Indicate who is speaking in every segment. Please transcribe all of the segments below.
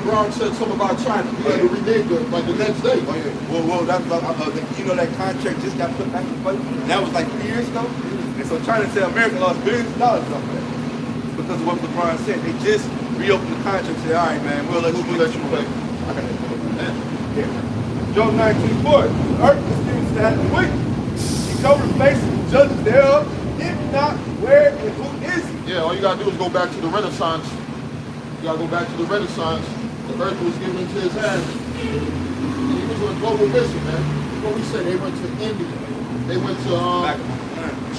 Speaker 1: LeBron said something about China. He had to renege like the next day.
Speaker 2: Oh, yeah. Well, that's you know that contract just got put back in place. That was like 3 years ago. And so China said America lost billions of dollars off that because of what LeBron said. They just reopened the contract and said, all right, man, we'll let you play. I got that. Yeah. Job 19:4. The earth continues to have the weak. He covered the face of the judges thereof. If not, where and who is he?
Speaker 1: Yeah, all you gotta do is go back to the Renaissance. You gotta go back to the Renaissance. The earth was given into his hands. And he was on a global mission, man. What we said, they went to India. They went to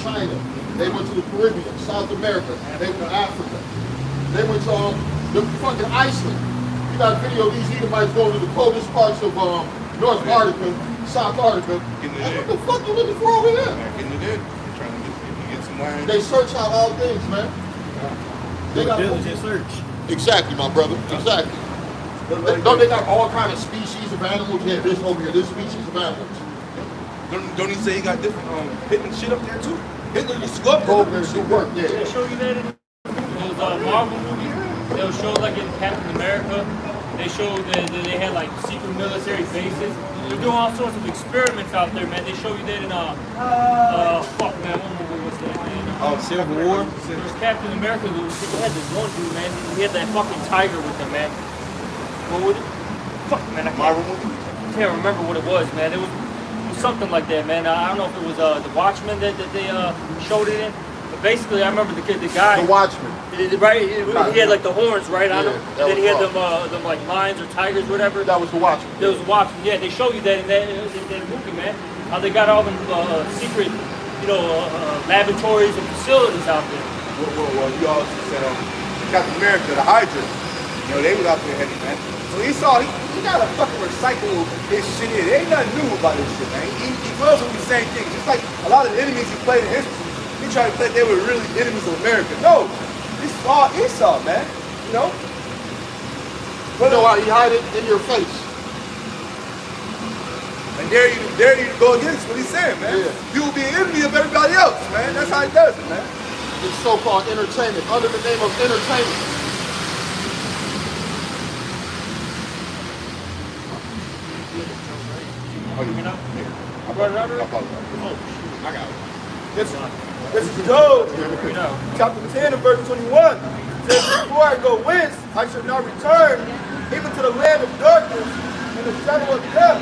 Speaker 1: China. They went to the Caribbean, South America. They went to Africa. They went to the fucking Iceland. You got a video of these Edomites going to the coldest parts of North Antarctica, South Antarctica. What the fuck you looking for over here?
Speaker 2: Getting it in. They're trying to get some land.
Speaker 1: They search out all things, man. They got
Speaker 3: diligent search.
Speaker 1: Exactly, my brother. Exactly. Don't they got all kind of species of animals? Yeah, this over here, this species of animals.
Speaker 2: Don't he say he got different hitting shit up there too? Hitler used to go up
Speaker 1: over there and work, yeah.
Speaker 4: They show you that in those Marvel movies. They'll show like in Captain America. They showed that they had like secret military bases. They're doing all sorts of experiments out there, man. They show you that in fuck man, what movie was that, man?
Speaker 3: Civil War.
Speaker 4: There was Captain America. They had this one dude, man. He had that fucking tiger with him, man. What was it? Fuck, man, I can't remember what it was, man. It was something like that, man. I don't know if it was the Watchmen that they showed it in. But basically, I remember the guy.
Speaker 1: The Watchmen.
Speaker 4: Right, he had like the horns right on him. And then he had
Speaker 1: rough.
Speaker 4: them like lions or tigers, whatever.
Speaker 1: That was the Watchmen.
Speaker 4: That was the Watchmen. Yeah, they show you that in that movie, man. How they got all them secret, laboratories and facilities out there.
Speaker 2: Well, you also said Captain America, the Hydra. They was out there heavy, man. So Esau, he gotta fucking recycle his shit in. There ain't nothing new about this shit, man. He dwells with the same thing. Just like a lot of the enemies he played in history. He tried to play they were really enemies of America. No, this is all Esau, man.
Speaker 1: But no, he hide it in your face.
Speaker 2: And dare you to go against what he's saying, man.
Speaker 1: Yeah.
Speaker 2: You will be an enemy of everybody else, man. That's how he does it, man.
Speaker 1: It's so-called entertainment, under the name of entertainment.
Speaker 4: I brought it out already?
Speaker 2: I got it.
Speaker 5: This is Job, chapter 10 and verse 21. It says, before I go whence, I shall not return, even to the land of darkness and the shadow of death.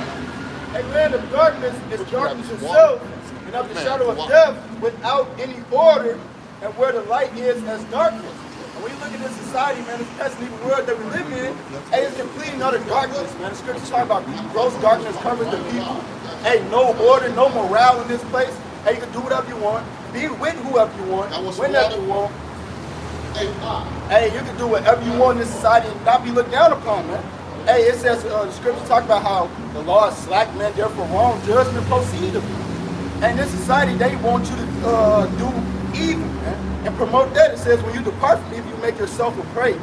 Speaker 5: A land of darkness is darkness itself, and of the shadow of death without any order, and where the light is as darkness. And when you look at this society, man, this pestilent evil world that we live in, hey, it's complete and utter darkness, man. The scripture talking about gross darkness covers the people. Hey, no order, no morale in this place. Hey, you can do whatever you want, be with whoever you want, whenever you want. Hey, you can do whatever you want in this society and not be looked down upon, man. Hey, it says, the scripture talk about how the law is slack, man, therefore wrong judgment proceed of you. And this society, they want you to do evil, man, and promote that. It says, when you depart from evil, you make yourself a prey.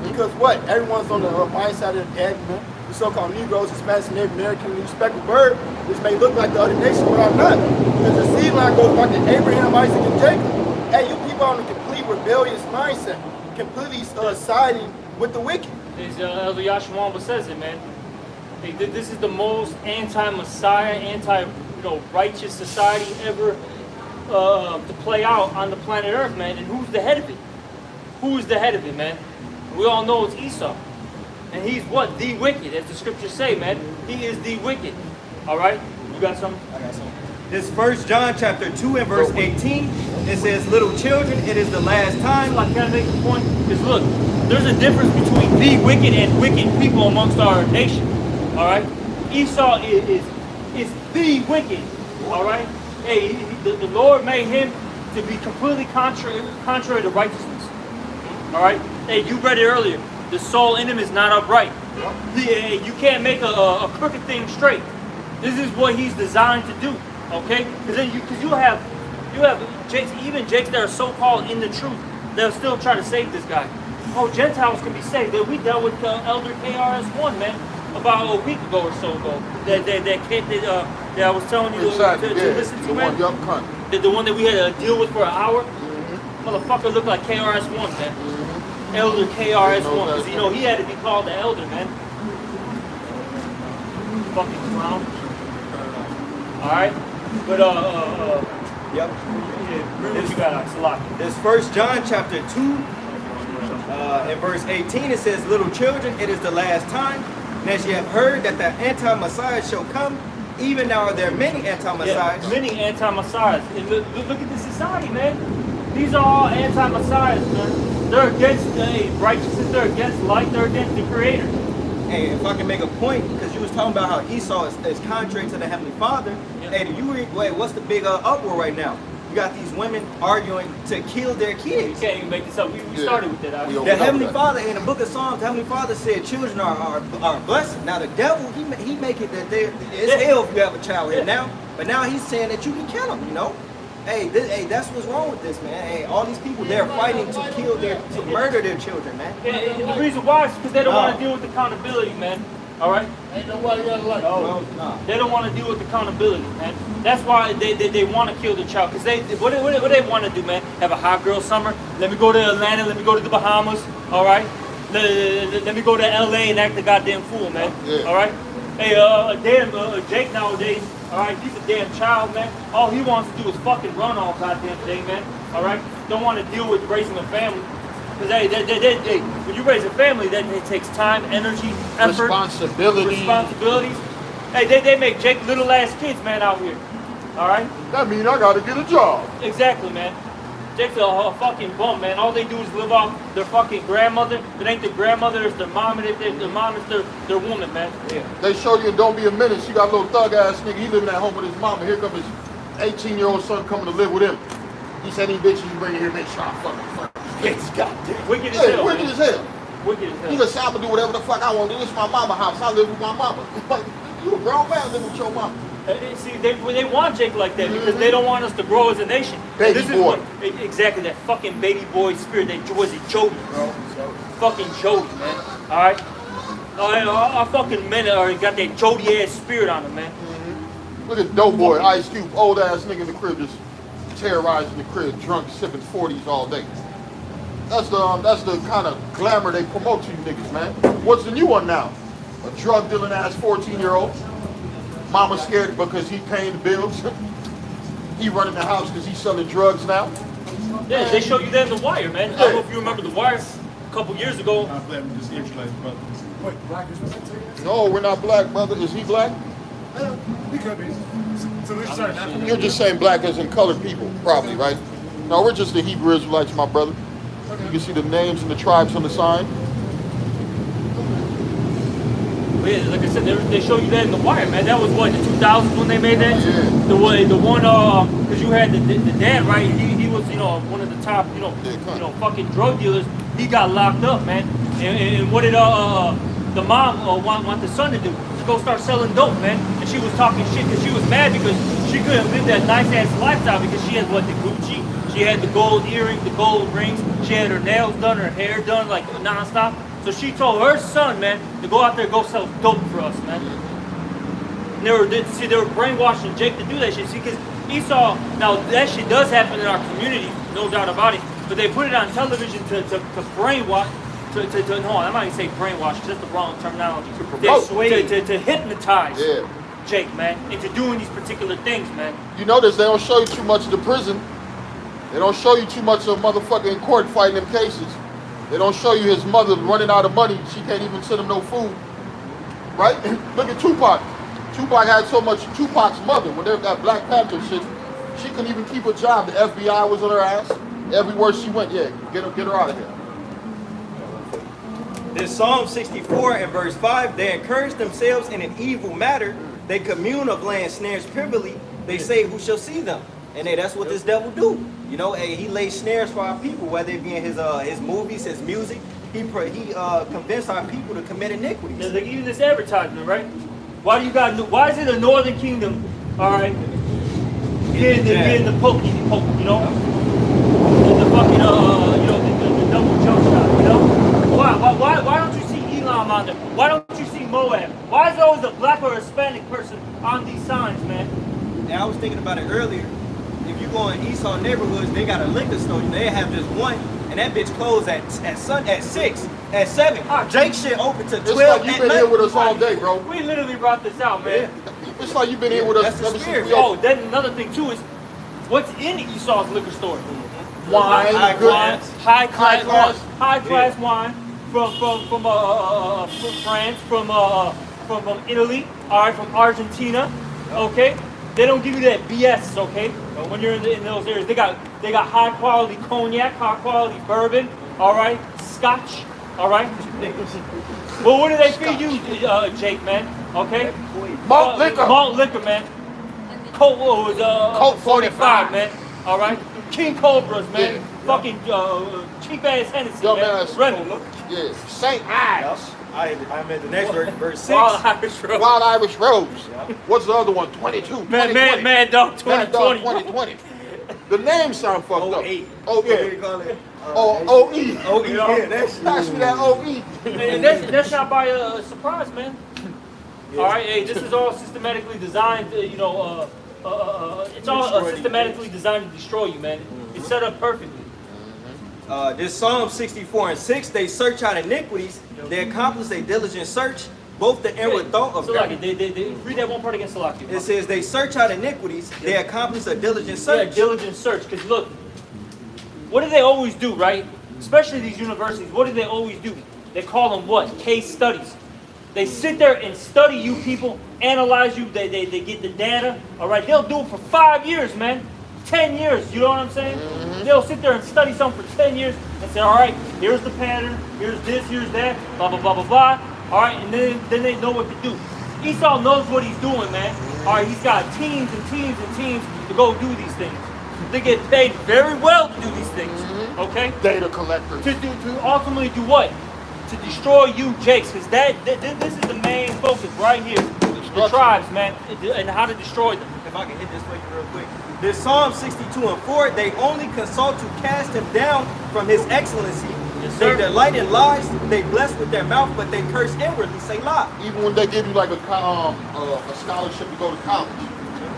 Speaker 5: Because what? Everyone's on the mindset of the egg, man. The so-called Negroes, Hispanics, Native American, the respective bird, which may look like the other nation, but I'm not. Because the seed line goes back to Abraham, Isaac, and Jacob. Hey, you people are on a complete rebellious mindset, completely siding with the wicked.
Speaker 4: As Elder Yashawamba says it, man. Hey, this is the most anti-Messiah, anti-righteous society ever to play out on the planet Earth, man. And who's the head of it? Who is the head of it, man? We all know it's Esau. And he's what? The wicked, as the scriptures say, man. He is the wicked. All right? You got something?
Speaker 3: I got something. This 1 John chapter 2 and verse 18, it says, little children, it is the last time.
Speaker 4: I gotta make a point. Because look, there's a difference between the wicked and wicked people amongst our nation. All right? Esau is the wicked. All right? Hey, the Lord made him to be completely contrary to righteousness. All right? Hey, you read it earlier. The soul in him is not upright. You can't make a crooked thing straight. This is what he's designed to do. Okay? Because you have Jakes, even Jakes that are so-called in the truth, they'll still try to save this guy. Oh, Gentiles can be saved. We dealt with Elder KRS-One, man, about a week ago or so ago. That I was telling you to listen to, man. The one that we had to deal with for an hour. Motherfucker looked like KRS-One, man. Elder KRS-One, because you know he had to be called the elder, man. Fucking clown. All right, but
Speaker 3: Yep.
Speaker 4: yeah, what you got, Salaki?
Speaker 3: This First John chapter 2, in verse 18, it says, "Little children, it is the last time. And as ye have heard that the anti-Messiah shall come, even now are there many anti-Messiahs."
Speaker 4: Yeah, many anti-messiahs. And look at the society, man. These are all anti-messiahs, man. They're against righteousness. They're against light. They're against the Creator.
Speaker 3: Hey, if I can make a point, because you was talking about how Esau is contrary to the Heavenly Father.
Speaker 4: Yeah.
Speaker 3: Hey, do you read, wait, what's the big uproar right now? You got these women arguing to kill their
Speaker 4: You
Speaker 3: kids.
Speaker 4: can't even make this up. We started with that.
Speaker 1: We
Speaker 3: The Heavenly Father, in the book of Psalms, the Heavenly Father said children are a blessing. Now the devil, he make it that it's hell if you have a child here now. But now he's saying that you can kill them, you know? Hey, that's what's wrong with this, man. Hey, all these people, they're fighting to murder their children, man.
Speaker 4: And the reason why is because they don't want to deal with accountability, man. All right?
Speaker 1: Ain't nobody got like
Speaker 3: No.
Speaker 4: They don't want to deal with accountability, man. That's why they want to kill the child. Because what they want to do, man, have a hot girl summer. Let me go to Atlanta. Let me go to the Bahamas. All right? Let me go to LA and act the goddamn fool, man.
Speaker 1: Yeah.
Speaker 4: All right? Hey, Jake nowadays, all right, he's a damn child, man. All he wants to do is fucking run all goddamn day, man. All right? Don't want to deal with raising a family. Because, hey, when you raise a family, that it takes time, energy, effort, responsibilities. Hey, they make Jake little ass kids, man, out here. All right?
Speaker 1: That mean I gotta get a job.
Speaker 4: Exactly, man. Jake's a fucking bum, man. All they do is live off their fucking grandmother. It ain't their grandmother, it's their mom, and their mom is their woman, man.
Speaker 3: Yeah.
Speaker 1: They show you Don't Be a Menace. You got a little thug ass nigga. He living at home with his mama. Here come his 18-year-old son coming to live with him. He said, "These bitches you bring here, make sure I fuck.
Speaker 4: It's goddamn wicked as
Speaker 1: Hey,
Speaker 4: hell.
Speaker 1: wicked
Speaker 4: man.
Speaker 1: as hell.
Speaker 4: Wicked as hell.
Speaker 1: You can say I'm gonna do whatever the fuck I want to do. This is my mama house. I live with my mama. You a grown man living with your mama.
Speaker 4: See, they want Jake like that because they don't want us to grow as a nation.
Speaker 1: Baby
Speaker 4: This is
Speaker 1: boy.
Speaker 4: Exactly, that fucking baby boy spirit. That was it, Jody, bro. Fucking Jody, man. All right. Our fucking men got that Jody ass spirit on them, man.
Speaker 1: Look at Dope Boy, Ice Cube, old ass nigga in the crib just terrorizing the crib, drunk, sipping 40s all day. That's the kind of glamour they promote to you niggas, man. What's the new one now? A drug dealing ass 14-year-old. Mama scared because he paying the bills. He running the house because he's selling drugs now.
Speaker 4: Yeah, they show you that in The Wire, man. I don't know if you remember The Wire a couple years ago.
Speaker 6: I'm glad we just Israelites, brother. Wait, black is what?
Speaker 1: No, we're not black, brother. Is he black?
Speaker 6: He could be. So this is
Speaker 1: You're just saying black as in colored people, probably, right? No, we're just the Hebrew Israelites, my brother. You can see the names and the tribes on the sign.
Speaker 4: But yeah, like I said, they show you that in The Wire, man. That was what, in the 2000s when they made that?
Speaker 1: Yeah.
Speaker 4: The one, because you had the dad, right? He was, one of the top, fucking drug dealers. He got locked up, man. And what did the mom want the son to do? To go start selling dope, man. And she was talking shit because she was mad because she couldn't live that nice ass lifestyle because she had the Gucci, she had the gold earrings, the gold rings, she had her nails done, her hair done like nonstop. So she told her son, man, to go out there and go sell dope for us, man. And they were brainwashing Jake to do that shit. See, because Esau, now that shit does happen in our community, no doubt about it. But they put it on television to brainwash, no, I'm not even saying brainwash, because that's the wrong terminology. To hypnotize Jake, man, into doing these particular things, man.
Speaker 1: You notice they don't show you too much of the prison. They don't show you too much of motherfucking court fighting them cases. They don't show you his mother running out of money. She can't even send him no food. Right? Look at Tupac. Tupac had so much. Tupac's mother, when they got Black Panther shit, she couldn't even keep a job. The FBI was on her ass. Everywhere she went, get her out of here.
Speaker 3: This Psalm 64 and verse 5, they encourage themselves in an evil matter. They commune of land snares privily. They say, who shall see them? And hey, that's what this devil do. Hey, he lays snares for our people, whether it be in his movies, his music. He convinced our people to commit iniquities.
Speaker 4: There's like even this advertisement, right? Why is it a Northern Kingdom, all right? Getting the poke, the fucking the double jump shot, Why don't you see Elam on there? Why don't you see Moab? Why is there always a black or Hispanic person on these signs, man?
Speaker 3: And I was thinking about it earlier. If you go in Esau neighborhoods, they got a liquor store. They have just one, and and that bitch closed at 6, at 7. Jake shit open to 12
Speaker 1: It's like you've
Speaker 3: at
Speaker 1: been
Speaker 3: night.
Speaker 1: here with us all day, bro.
Speaker 4: We literally brought this out, man.
Speaker 1: It's like you've been here with us
Speaker 3: That's the
Speaker 1: ever
Speaker 3: spirit.
Speaker 1: since we
Speaker 4: Oh,
Speaker 1: opened.
Speaker 4: then another thing too is what's in Esau's liquor store?
Speaker 1: Wine,
Speaker 3: High
Speaker 1: good-
Speaker 3: class.
Speaker 4: high class,
Speaker 1: class.
Speaker 4: high class wine from France, from Italy, all right, from Argentina, okay. They don't give you that BS, okay. When you're in those areas, they got high quality cognac, high quality bourbon, all right, Scotch, all right. Well, what do they feed you, Jake, man? Okay.
Speaker 1: Malt liquor.
Speaker 4: Malt liquor, man. Colt,
Speaker 1: Colt 45,
Speaker 4: man. All right. King Cobras, man.
Speaker 1: Yeah.
Speaker 4: Fucking cheap ass Hennessy,
Speaker 1: Dumb
Speaker 4: man.
Speaker 1: ass.
Speaker 4: Remy.
Speaker 1: Yeah, St. Ives.
Speaker 3: I'm at the next verse 6.
Speaker 4: Wild Irish Rose.
Speaker 1: Wild Irish Rose. What's the other one? 22.
Speaker 4: Man,
Speaker 1: 2020.
Speaker 4: Mad Dog
Speaker 1: Mad Dog
Speaker 4: 2020.
Speaker 1: 2020. The names sound fucked up.
Speaker 3: 08.
Speaker 1: Oh,
Speaker 3: What do
Speaker 1: yeah.
Speaker 3: you call it?
Speaker 1: Oh, OE.
Speaker 3: Oh, yeah, that's
Speaker 1: Pass me that OE.
Speaker 4: And that's not by surprise, man. All right, hey, this is all systematically designed. It's all systematically designed to destroy you, man. It's set up perfectly.
Speaker 3: This Psalm 64 and 6, they search out iniquities, they accomplish a diligent search, both the inward thought of
Speaker 4: Salaki, they read that one part against Salaki.
Speaker 3: It says they search out iniquities, they accomplish a diligent
Speaker 4: Yeah,
Speaker 3: search.
Speaker 4: diligent search. Because look, what do they always do, right? Especially these universities, what do they always do? They call them what? Case studies. They sit there and study you people, analyze you, they get the data, all right? They'll do it for 5 years, man. 10 years, you know what I'm saying? They'll sit there and study something for 10 years and say, all right, here's the pattern, here's this, here's that, blah, blah, blah, blah, blah. All right, and then they know what to do. Esau knows what he's doing, man. All right, he's got teams and teams and teams to go do these things. They get paid very well to do these things, okay?
Speaker 1: Data collectors.
Speaker 4: To ultimately do what? To destroy you, Jakes, because this is the main focus right here. The tribes, man, and how to destroy them.
Speaker 3: If I can hit this for you real quick. This Psalm 62 and 4, they only consult to cast him down from his excellency.
Speaker 4: Yes,
Speaker 3: They
Speaker 4: sir.
Speaker 3: delight in lies, they bless with their mouth, but they curse inwardly, say lie.
Speaker 1: Even when they give you like a scholarship to go to college,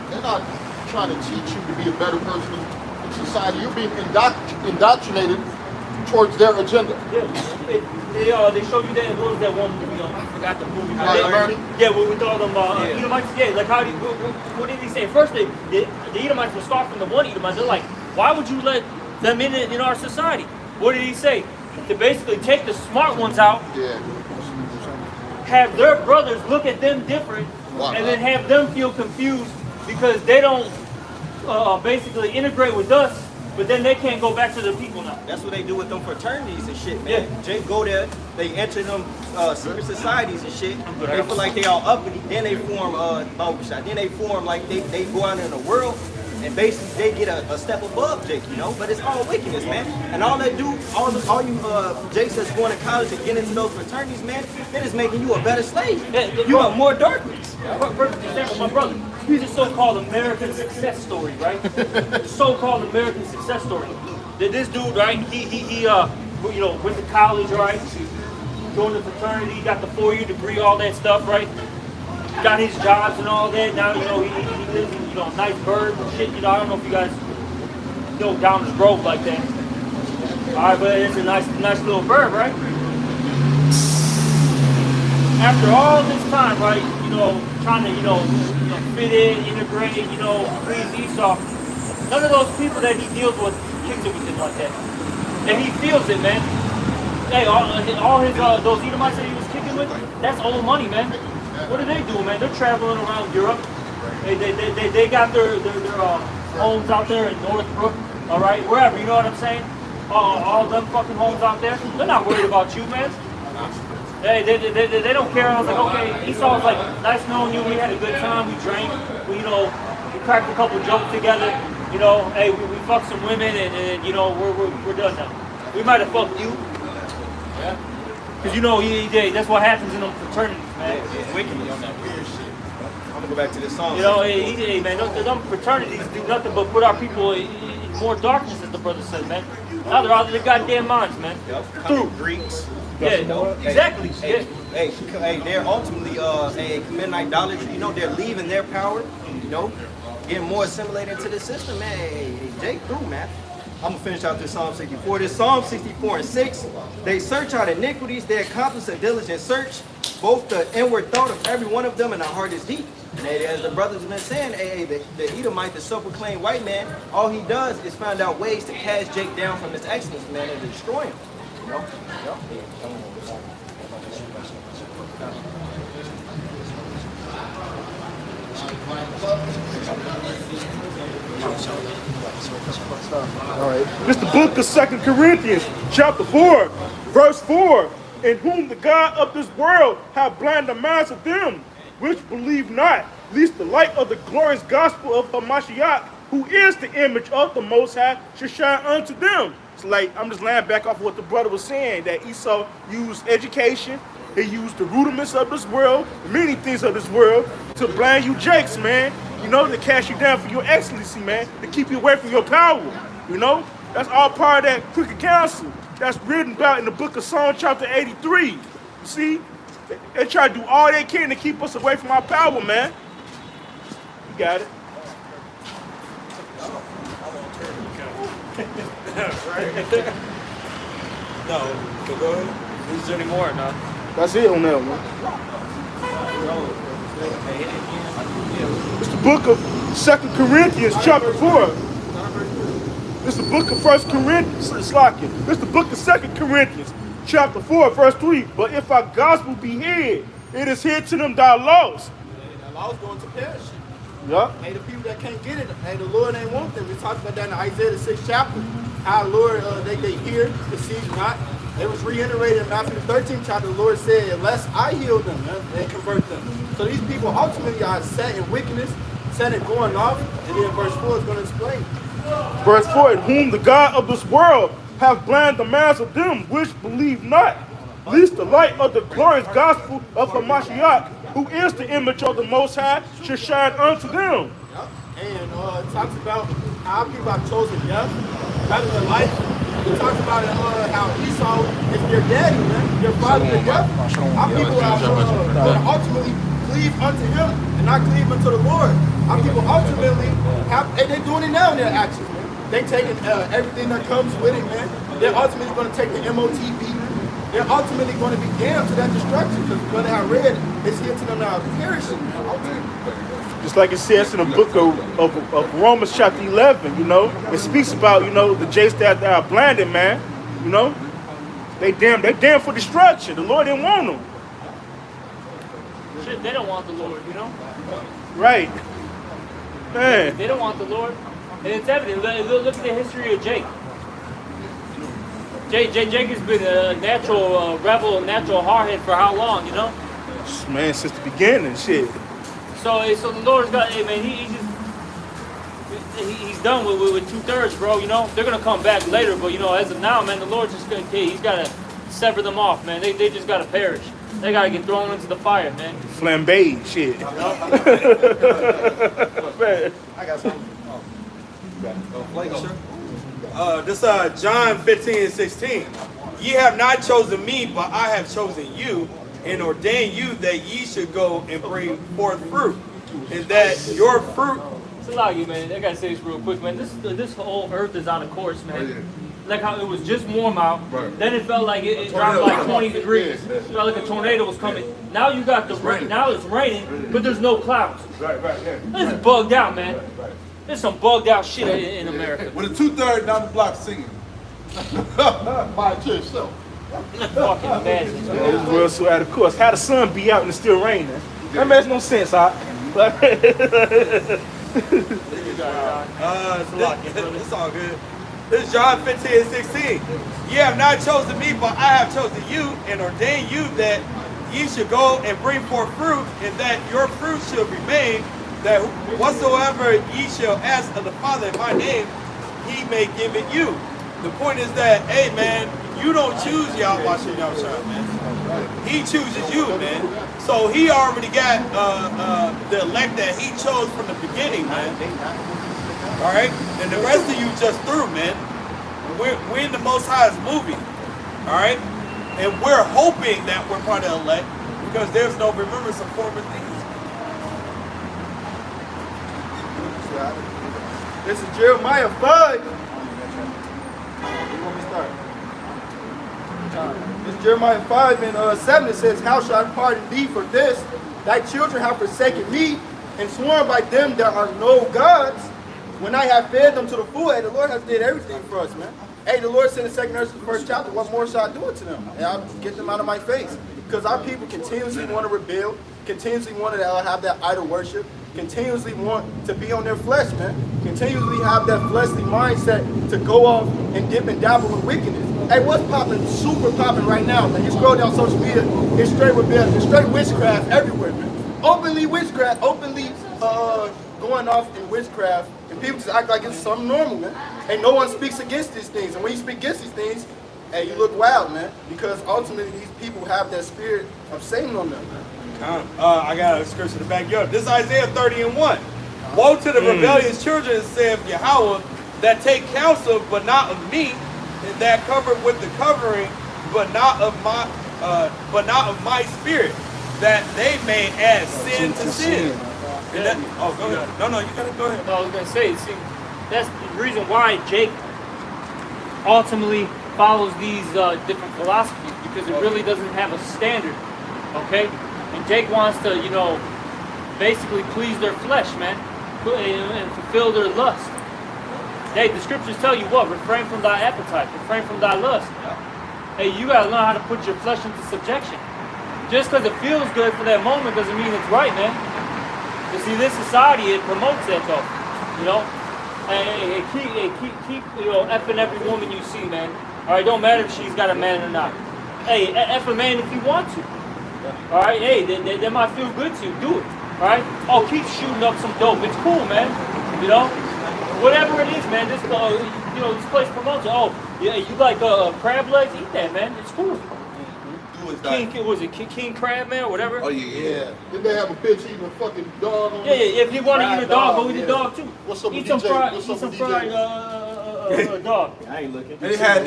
Speaker 1: they're not trying to teach you to be a better person in society. You're being indoctrinated towards their agenda.
Speaker 4: Yeah, they showed you that. What was that one movie? I forgot the movie.
Speaker 1: Like Bernie?
Speaker 4: Yeah, with all them Edomites. Yeah, like how? What did he say? First, the Edomites were scoffing the one Edomite. They're like, why would you let them in our society? What did he say? To basically take the smart ones out,
Speaker 1: Yeah.
Speaker 4: have their brothers look at them different,
Speaker 1: Wow.
Speaker 4: and then have them feel confused because they don't basically integrate with us, but then they can't go back to their people now.
Speaker 3: That's what they do with them fraternities and shit, man. Jake go there, they enter them secret societies and shit. They feel like they all uppity. Then they form then they form like they go out in the world and basically they get a step above Jake, you know. But it's all wickedness, man. And all they do, all you Jakes that's going to college and get into those fraternities, man, it is making you a better slave. You want more darkness.
Speaker 4: Perfect example, my brother. He's a so-called American success story, right? So-called American success story. This dude, right? He went to college, right? Joined the fraternity, got the 4-year degree, all that stuff, right? Got his jobs and all that. Now, he lives in, nice birds and shit. I don't know if you guys know Downers Grove like that. All right, but it's a nice little bird, right? After all this time, right, trying to, fit in, integrate, please Esau, none of those people that he deals with kicks it with him like that. And he feels it, man. Hey, all his those Edomites that he was kicking with, that's old money, man. What are they doing, man? They're traveling around Europe. They got their homes out there in Northbrook, all right, wherever, you know what I'm saying? All them fucking homes out there. They're not worried about you, man. Hey, they don't care. I was like, okay, Esau's like, nice knowing you. We had a good time. We drank. We cracked a couple jokes together. Hey, we fucked some women, and we're done now. We might have fucked you. Yeah. Because that's what happens in them fraternities, man.
Speaker 3: It's wickedness on that weird shit. I'm gonna go back to this song.
Speaker 4: Hey, man, them fraternities do nothing but put our people in more darkness, as the brother said, man. Now they're out of their goddamn minds, man.
Speaker 3: Through Greeks.
Speaker 4: Yeah, exactly.
Speaker 3: Hey, they're ultimately committing idolatry. They're leaving their power. Getting more assimilated into the system, man. Hey, Jake through, man. I'm gonna finish out this Psalm 64. This Psalm 64 and 6. They search out iniquities, they accomplish a diligent search, both the inward thought of every one of them and the heart is deep. And as the brothers have been saying, the Edomite, the self-proclaimed white man, all he does is find out ways to cast Jake down from his excellence, man, and to destroy him. You know?
Speaker 5: All right. This is the book of 2 Corinthians, chapter 4, verse 4. In whom the God of this world hath blinded the minds of them which believe not, lest the light of the glorious gospel of Hamashiach, who is the image of the Most High, should shine unto them. It's like, I'm just laying back off what the brother was saying, that Esau used education, he used the rudiments of this world, many things of this world, to blind you jakes, man. You know, to cast you down for your excellency, man, to keep you away from your power. You know, that's all part of that crooked counsel that's written about in the book of Psalm chapter 83. You see, they try to do all they can to keep us away from our power, man. You got it.
Speaker 3: No, go ahead.
Speaker 4: Is there any more? No.
Speaker 5: That's it on that one. It's the book of 2 Corinthians, chapter 4. It's the book of 1 Corinthians. It's the book of 2 Corinthians, chapter 4, verse 3. But if our gospel be hid, it is hid to them that are lost.
Speaker 7: The law's going to perish.
Speaker 5: Yup.
Speaker 7: Hey, the people that can't get it, hey, the Lord ain't want them. We talked about that in Isaiah the 6th chapter. How the Lord, they hear, perceive not. It was reiterated in Matthew the 13th chapter. The Lord said, unless I heal them and convert them. So these people ultimately are set in wickedness, set in going off. And then verse 4 is going to explain.
Speaker 5: Verse 4, in whom the God of this world hath blinded the minds of them which believe not, lest the light of the glorious gospel of Hamashiach, who is the image of the Most High, should shine unto them.
Speaker 7: And it talks about how people have chosen death rather than life. It talks about how Esau is their daddy, man, their father, their death. How people are going to ultimately cleave unto him and not cleave unto the Lord. How people ultimately have, and they're doing it now in their actions, man. They taking everything that comes with it, man. They're ultimately going to take the MOTB. They're ultimately going to be damned to that destruction because what I read is here to them now perishing.
Speaker 5: Just like it says in the book of Romans chapter 11, you know, it speaks about, you know, the jakes that are blinded, man. You know, they damn for destruction. The Lord didn't want them.
Speaker 4: Shit, they don't want the Lord, you know?
Speaker 5: Right. Man.
Speaker 4: They don't want the Lord. And it's evident. Look at the history of Jake. Jake has been a natural rebel, natural hardhead for how long, you know?
Speaker 5: Man, since the beginning, shit.
Speaker 4: So the Lord's got, hey man, he's done with 2/3, bro. You know, they're gonna come back later, but you know, as of now, man, the Lord's just gonna, he's gotta sever them off, man. They just gotta perish. They gotta get thrown into the fire, man.
Speaker 5: Flambé, shit. Man.
Speaker 2: I got something. This John 15:16. Ye have not chosen me, but I have chosen you, and ordained you that ye should go and bring forth fruit, and that your fruit.
Speaker 4: It's a lot of you, man. I gotta say this real quick, man. This whole earth is out of course, man. Like how it was just warm out, then it felt like it dropped like 20 degrees. It felt like a tornado was coming. Now you got the rain. Now it's raining, but there's no clouds. This is bugged out, man. There's some bugged out shit in America.
Speaker 6: With a 2/3 down the block singing.
Speaker 1: By it to yourself.
Speaker 4: Fucking madness, man.
Speaker 5: This world's so out of course. How the sun be out and it's still raining? That makes no sense, huh?
Speaker 2: It's all good. This is John 15:16. Ye have not chosen me, but I have chosen you, and ordained you that ye should go and bring forth fruit, and that your fruit should remain, that whatsoever ye shall ask of the Father in my name, he may give it you. The point is that, hey man, you don't choose Yahweh Shah, man. He chooses you, man. So he already got the elect that he chose from the beginning, man. All right, and the rest of you just through, man. We're in the Most High's movie, all right, and we're hoping that we're part of the elect because there's no remembrance of former things.
Speaker 7: This is Jeremiah 5.
Speaker 5: It's Jeremiah 5 and 7. It says, how shall I pardon thee for this? Thy children have forsaken me and sworn by them that are no gods. When I have fed them to the full, hey, the Lord has did everything for us, man. Hey, the Lord said in 2 Kings, the first chapter, what more shall I do it to them? And I'll get them out of my face. Because our people continuously want to rebel, continuously want to have that idol worship, continuously want to be on their flesh, man. Continuously have that fleshly mindset to go off and dip and dabble in wickedness. Hey, what's popping, super popping right now, man? You scroll down social media, it's straight rebellion, it's straight witchcraft everywhere, man. Openly witchcraft, openly going off in witchcraft, and people just act like it's something normal, man. And no one speaks against these things. And when you speak against these things, hey, you look wild, man. Because ultimately these people have that spirit of Satan on them, man.
Speaker 2: I got a scripture to back you up. This is Isaiah 30 and 1. Woe to the rebellious children, saith Yahweh, that take counsel, but not of me, and that cover with the covering, but not of my spirit, that they may add sin to sin. And that, oh, go ahead. No, you gotta go ahead.
Speaker 4: No, I was gonna say, see, that's the reason why Jake ultimately follows these different philosophies, because it really doesn't have a standard, okay? And Jake wants to, you know, basically please their flesh, man, and fulfill their lust. Hey, the scriptures tell you what? Refrain from thy appetite, refrain from thy lust. Hey, you gotta learn how to put your flesh into subjection. Just because it feels good for that moment doesn't mean it's right, man. You see, this society, it promotes that though, you know? Hey, keep you know, effing every woman you see, man. All right, don't matter if she's got a man or not. Hey, F a man if you want to. All right, hey, they might feel good to you, do it. All right? Oh, keep shooting up some dope. It's cool, man. You know? Whatever it is, man, this, you know, this place promotes it. Oh, yeah, you like crab legs? Eat that, man. It's cool. King Crab, man, or whatever?
Speaker 2: Oh, yeah.
Speaker 1: Did they have a bitch eating a fucking dog on
Speaker 4: Yeah, if you want to eat a dog, go eat a dog, too.
Speaker 1: What's up with
Speaker 4: Eat some
Speaker 1: DJ?
Speaker 4: fried,
Speaker 1: What's
Speaker 4: eat
Speaker 1: up
Speaker 4: some
Speaker 1: with
Speaker 4: fried
Speaker 1: DJ?
Speaker 4: dog.
Speaker 3: I ain't looking.
Speaker 2: They had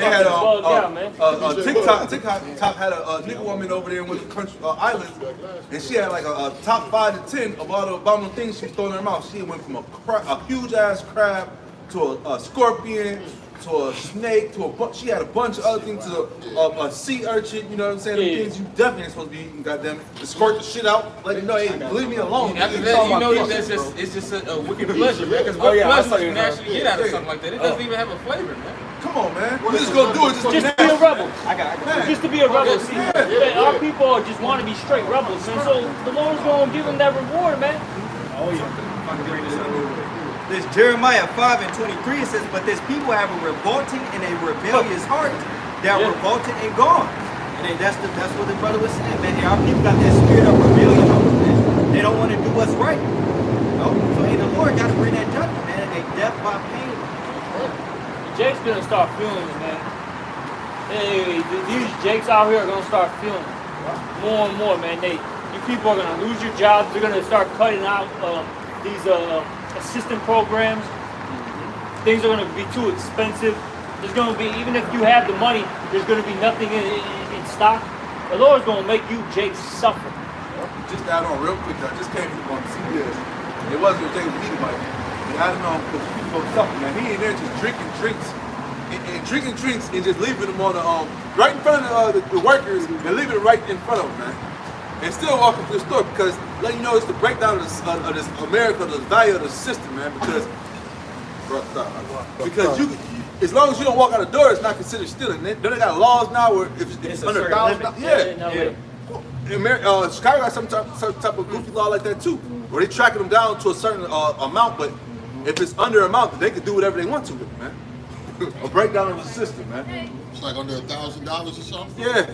Speaker 2: TikTok had a nigga woman over there with the country island, and she had like a top 5 to 10 of all the abominable things she was throwing in her mouth. She went from a huge ass crab to a scorpion to a snake to she had a bunch of other things to a sea urchin. You know what I'm saying? The things you definitely ain't supposed to be eating. Goddamn it, to squirt the shit out. Let you know, hey, leave me alone.
Speaker 8: After that, you know it's just a wicked pleasure, man. Because what pleasure you can actually get out of something like that? It doesn't even have a flavor, man.
Speaker 2: Come on, man. We're just gonna do it.
Speaker 4: Just to be a rebel.
Speaker 3: I got
Speaker 4: Just to be a rebel. See, our people just want to be straight rebels, man. So the Lord's gonna give them that reward, man.
Speaker 3: Oh yeah. This Jeremiah 5 and 23, it says, but this people have a revolting and a rebellious heart. They are revolted and gone. And then that's what the brother was saying, man. Our people got that spirit of rebellion on them, man. They don't want to do what's right. You know? So hey, the Lord got to bring that judgment, man. A death by pain.
Speaker 4: Jake's gonna start feeling it, man. Hey, these Jakes out here are gonna start feeling it more and more, man. You people are gonna lose your jobs. They're gonna start cutting out these assistant programs. Things are gonna be too expensive. There's gonna be, even if you have the money, there's gonna be nothing in stock. The Lord's gonna make you Jakes suffer.
Speaker 2: Just to add on real quick, I just came from CBS. It wasn't a thing with anybody. And I don't know, because people suffer, man. He in there just drinking drinks. And drinking drinks and just leaving them on the right in front of the workers and leaving it right in front of them, man. And still walking through the store because let you know it's the breakdown of this America, the value of the system, man. Because you, as long as you don't walk out the door, it's not considered stealing. Then they got laws now where if it's under $1,000, Chicago got some type of goofy law like that too, where they tracking them down to a certain amount, but if it's under amount, they can do whatever they want to with it, man. A breakdown of the system, man.
Speaker 1: It's like under $1,000 or something?
Speaker 2: Yeah.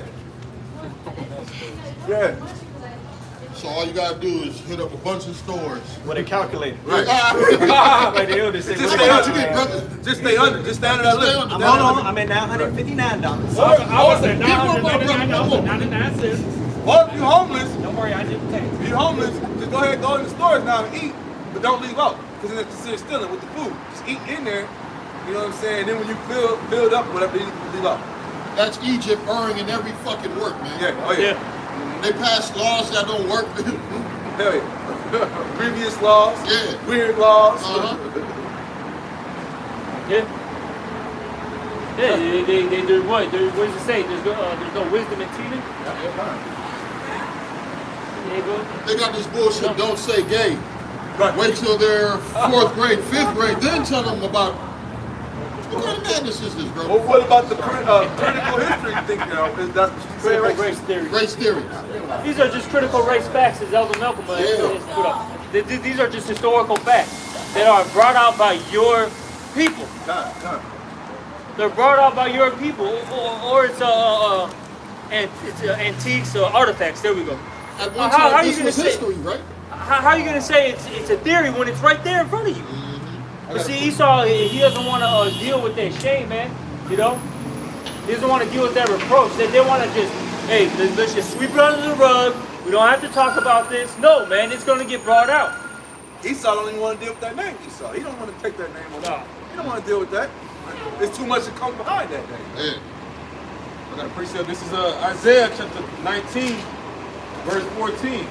Speaker 2: Yeah.
Speaker 1: So all you gotta do is hit up a bunch of stores.
Speaker 3: With a calculator.
Speaker 2: Right.
Speaker 3: Like they always say,
Speaker 2: Just stay under. Just stay under that limit.
Speaker 3: I'm on. I'm at $959.
Speaker 4: I was at $999.99.
Speaker 2: Or if you're homeless,
Speaker 4: Don't worry, I did the tax.
Speaker 2: if you're homeless, just go ahead and go in the stores now and eat, but don't leave out, because then it's considered stealing with the food. Just eat in there, you know what I'm saying? And then when you filled up, whatever, you leave out.
Speaker 1: That's Egypt erring in every fucking work, man.
Speaker 2: Yeah, oh yeah.
Speaker 1: They pass laws that don't work.
Speaker 2: Hell yeah. Previous laws,
Speaker 1: Yeah.
Speaker 2: weird laws.
Speaker 1: Uh-huh.
Speaker 4: Yeah. Yeah, there's what? What does it say? There's no wisdom in teething. There you go.
Speaker 1: They got this bullshit, don't say gay.
Speaker 2: Right.
Speaker 1: Wait till they're 4th grade, 5th grade, then tell them about what kind of madness is this, bro?
Speaker 2: Well, what about the critical history thing, you know? Is that
Speaker 4: Critical race theory.
Speaker 1: Race theory.
Speaker 4: These are just critical race facts, as Elder Malcolm has put up. These are just historical facts that are brought out by your people. They're brought out by your people, or it's antiques or artifacts. There we go.
Speaker 1: At one
Speaker 4: How
Speaker 1: time,
Speaker 4: are you
Speaker 1: this
Speaker 4: gonna
Speaker 1: was
Speaker 4: say-
Speaker 1: history, right?
Speaker 4: How are you gonna say it's a theory when it's right there in front of you? But see, Esau, he doesn't want to deal with that shame, man. You know, he doesn't want to deal with that reproach. They want to just, hey, let's just sweep it under the rug. We don't have to talk about this. No, man, it's gonna get brought out.
Speaker 2: Esau don't even want to deal with that name, Esau. He don't want to take that name on.
Speaker 4: No.
Speaker 2: He don't want to deal with that. It's too much to come behind that name.
Speaker 1: Yeah.
Speaker 8: I got a precept. This is Isaiah chapter 19, verse 14.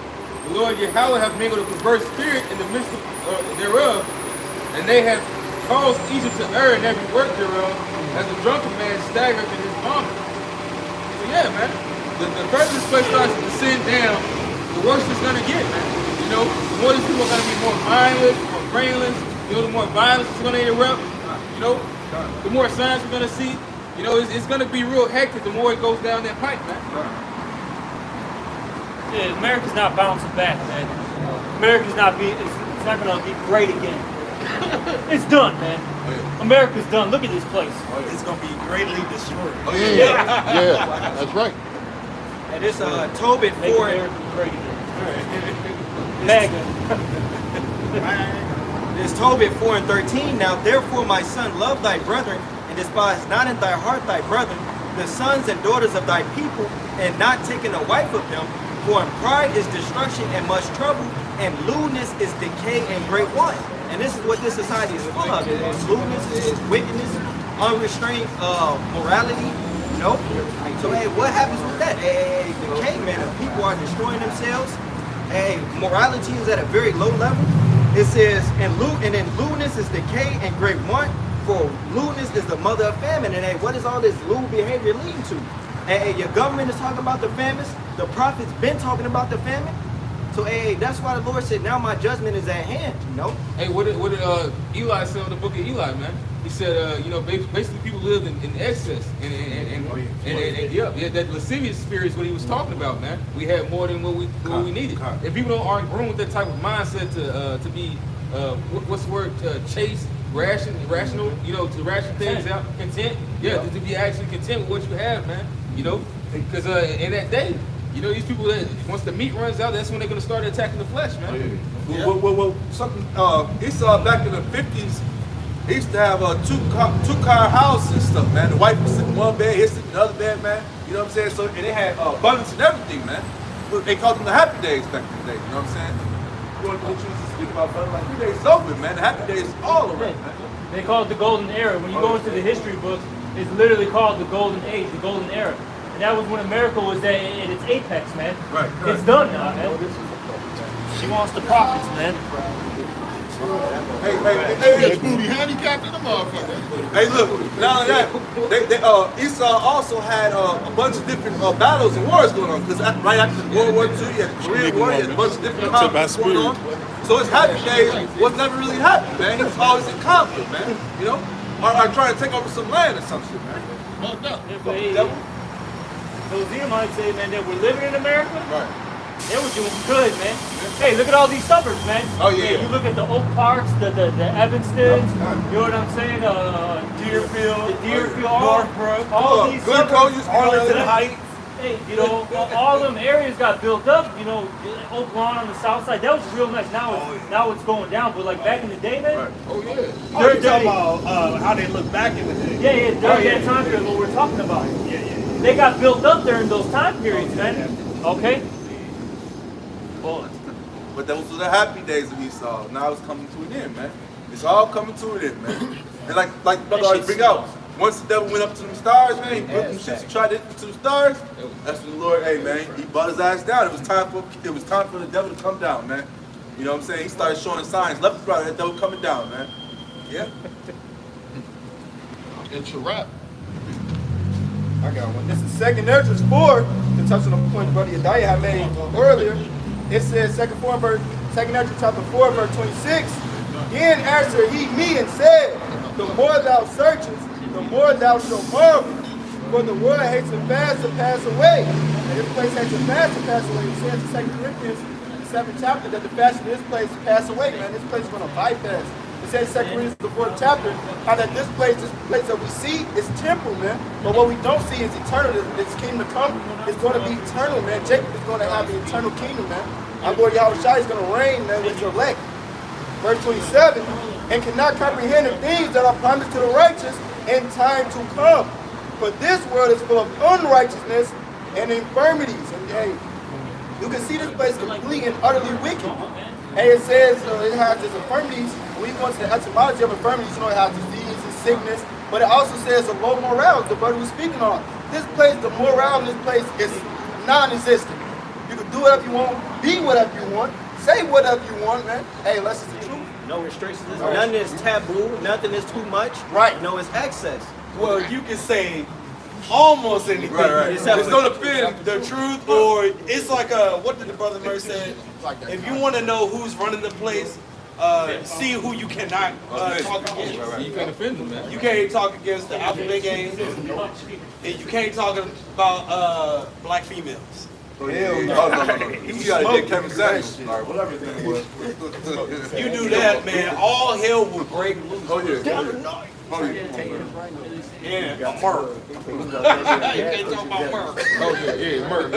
Speaker 8: The Lord Yahweh hath mingled a perverse spirit in the midst thereof, and they have caused Egypt to err in every work thereof, as a drunken man staggereth in his vomit. So yeah, man, the further this place starts to descend down, the worse it's gonna get, man. You know, the more these people are gonna be more mindless, more brainless. You know, the more violence is gonna erupt. You know, the more signs we're gonna see. You know, it's gonna be real hectic the more it goes down that pipe, man.
Speaker 4: Yeah, America's not bouncing back, man. America's not it's not gonna be great again. It's done, man. America's done. Look at this place.
Speaker 3: It's gonna be greatly destroyed.
Speaker 1: Yeah, that's right.
Speaker 3: And it's Tobit
Speaker 4: Make
Speaker 3: 4.
Speaker 4: America great again. MAGA.
Speaker 3: It's Tobit 4 and 13. Now therefore, my son, love thy brethren, and despise not in thy heart thy brethren, the sons and daughters of thy people, and not taking a wife of them. For in pride is destruction and much trouble, and lewdness is decay and great want. And this is what this society is full of. It's lewdness, it's wickedness, unrestrained morality. You know? So hey, what happens with that? Hey, decay, man. If people are destroying themselves, hey, morality is at a very low level. It says, and then lewdness is decay and great want, for lewdness is the mother of famine. And hey, what does all this lewd behavior lead to? Hey, your government is talking about the famines. The prophets been talking about the famine. So hey, that's why the Lord said, now my judgment is at hand, you know?
Speaker 8: Hey, what did Eli say in the book of Eli, man? He said, you know, basically people lived in excess, and that lascivious spirit is what he was talking about, man. We had more than what we needed. And people aren't grown with that type of mindset to be what's the word, chase, rational, you know, to ration things out, content. Yeah, to be actually content with what you have, man. You know, because in that day, you know, these people that once the meat runs out, that's when they're gonna start attacking the flesh, man.
Speaker 2: Well, something Esau back in the 50s, he used to have a two-car house and stuff, man. The wife would sit in one bed, he'd sit in the other bed, man. You know what I'm saying? So and they had abundance and everything, man. They called them the happy days back in the day. You know what I'm saying? You want to choose to speak about brother like 3 days over, man. The happy days all around, man.
Speaker 4: They call it the golden era. When you go into the history books, it's literally called the golden age, the golden era. And that was when America was at its apex, man.
Speaker 2: Right.
Speaker 4: It's done now, man. She wants the profits, man.
Speaker 1: It's booty handicapped in the motherfucker.
Speaker 2: Hey, look, not only that, Esau also had a bunch of different battles and wars going on. Because right after World War II, you had the Korean War, you had a bunch of different conflicts going on. So his happy days was never really happy, man. He was always in conflict, man. You know? Or trying to take over some land or some shit, man.
Speaker 1: No doubt.
Speaker 4: Those Edomites say, man, that we're living in America.
Speaker 2: Right.
Speaker 4: They were doing good, man. Hey, look at all these suburbs, man.
Speaker 2: Oh, yeah.
Speaker 4: Hey, you look at the Oak Parks, the Evanstons, you know what I'm saying? Deerfield, all these suburbs.
Speaker 2: Arlington Heights.
Speaker 4: Hey, you know, all them areas got built up. You know, Oak Lawn on the south side, that was real nice. Now it's going down, but like back in the day, man.
Speaker 2: Right.
Speaker 1: Oh, yeah.
Speaker 5: You're talking about how they look back in the day.
Speaker 4: Yeah, during that time period, what we're talking about. They got built up during those time periods, man. Okay.
Speaker 2: But those were the happy days of Esau. Now it's coming to an end, man. It's all coming to an end, man. And like brother always bring out, once the devil went up to them stars, man, he put them shits and tried to hit to the stars. That's when the Lord, hey man, he brought his ass down. It was time for the devil to come down, man. You know what I'm saying? He started showing the signs left and right, that devil coming down, man. Yeah.
Speaker 1: It's a wrap.
Speaker 5: I got one. This is 2nd Ezra 4, to touch on the point Brother Yediah had made earlier. It says 2nd Ezra chapter 4, verse 26. Then answered he me and said, the more thou searchest, the more thou shalt marvel. For the world hates and fast to pass away. And this place hates and fast to pass away. It says in 2 Corinthians, the 7th chapter, that the fashion of this place pass away, man. This place is going to bypass. It says in 2 Corinthians, the 4th chapter, how that this place that we see is temporal, man. But what we don't see is eternal. This kingdom to come is going to be eternal, man. Jacob is going to have the eternal kingdom, man. Our Lord Yahushua is going to reign, man, with your elect. Verse 27, and cannot comprehend the things that are promised to the righteous in time to come. For this world is full of unrighteousness and infirmities. And hey, you can see this place completely and utterly wicked. And it says it has its infirmities. When you go into the etymology of infirmities, you know it has disease and sickness. But it also says a low morale, the brother was speaking on. This place, the morale in this place is non-existent. You can do whatever you want, be whatever you want, say whatever you want, man. Hey, unless it's the truth.
Speaker 3: No restrictions. Nothing is taboo. Nothing is too much.
Speaker 5: Right.
Speaker 3: No, it's excess.
Speaker 9: Well, you can say almost anything.
Speaker 2: Right.
Speaker 9: It's going to fit the truth, or it's like what did the brother Murray say? If you want to know who's running the place, see who you cannot talk against.
Speaker 8: You can't offend them, man.
Speaker 9: You can't talk against the alphabet gang, and you can't talk about black females.
Speaker 2: Hell no. You gotta get Kevin Samuels. Or whatever his name was.
Speaker 9: You do that, man, all hell will break loose.
Speaker 2: Oh, yeah.
Speaker 9: Yeah, Merc. You can't talk about Merc.
Speaker 8: Oh, yeah, Merc.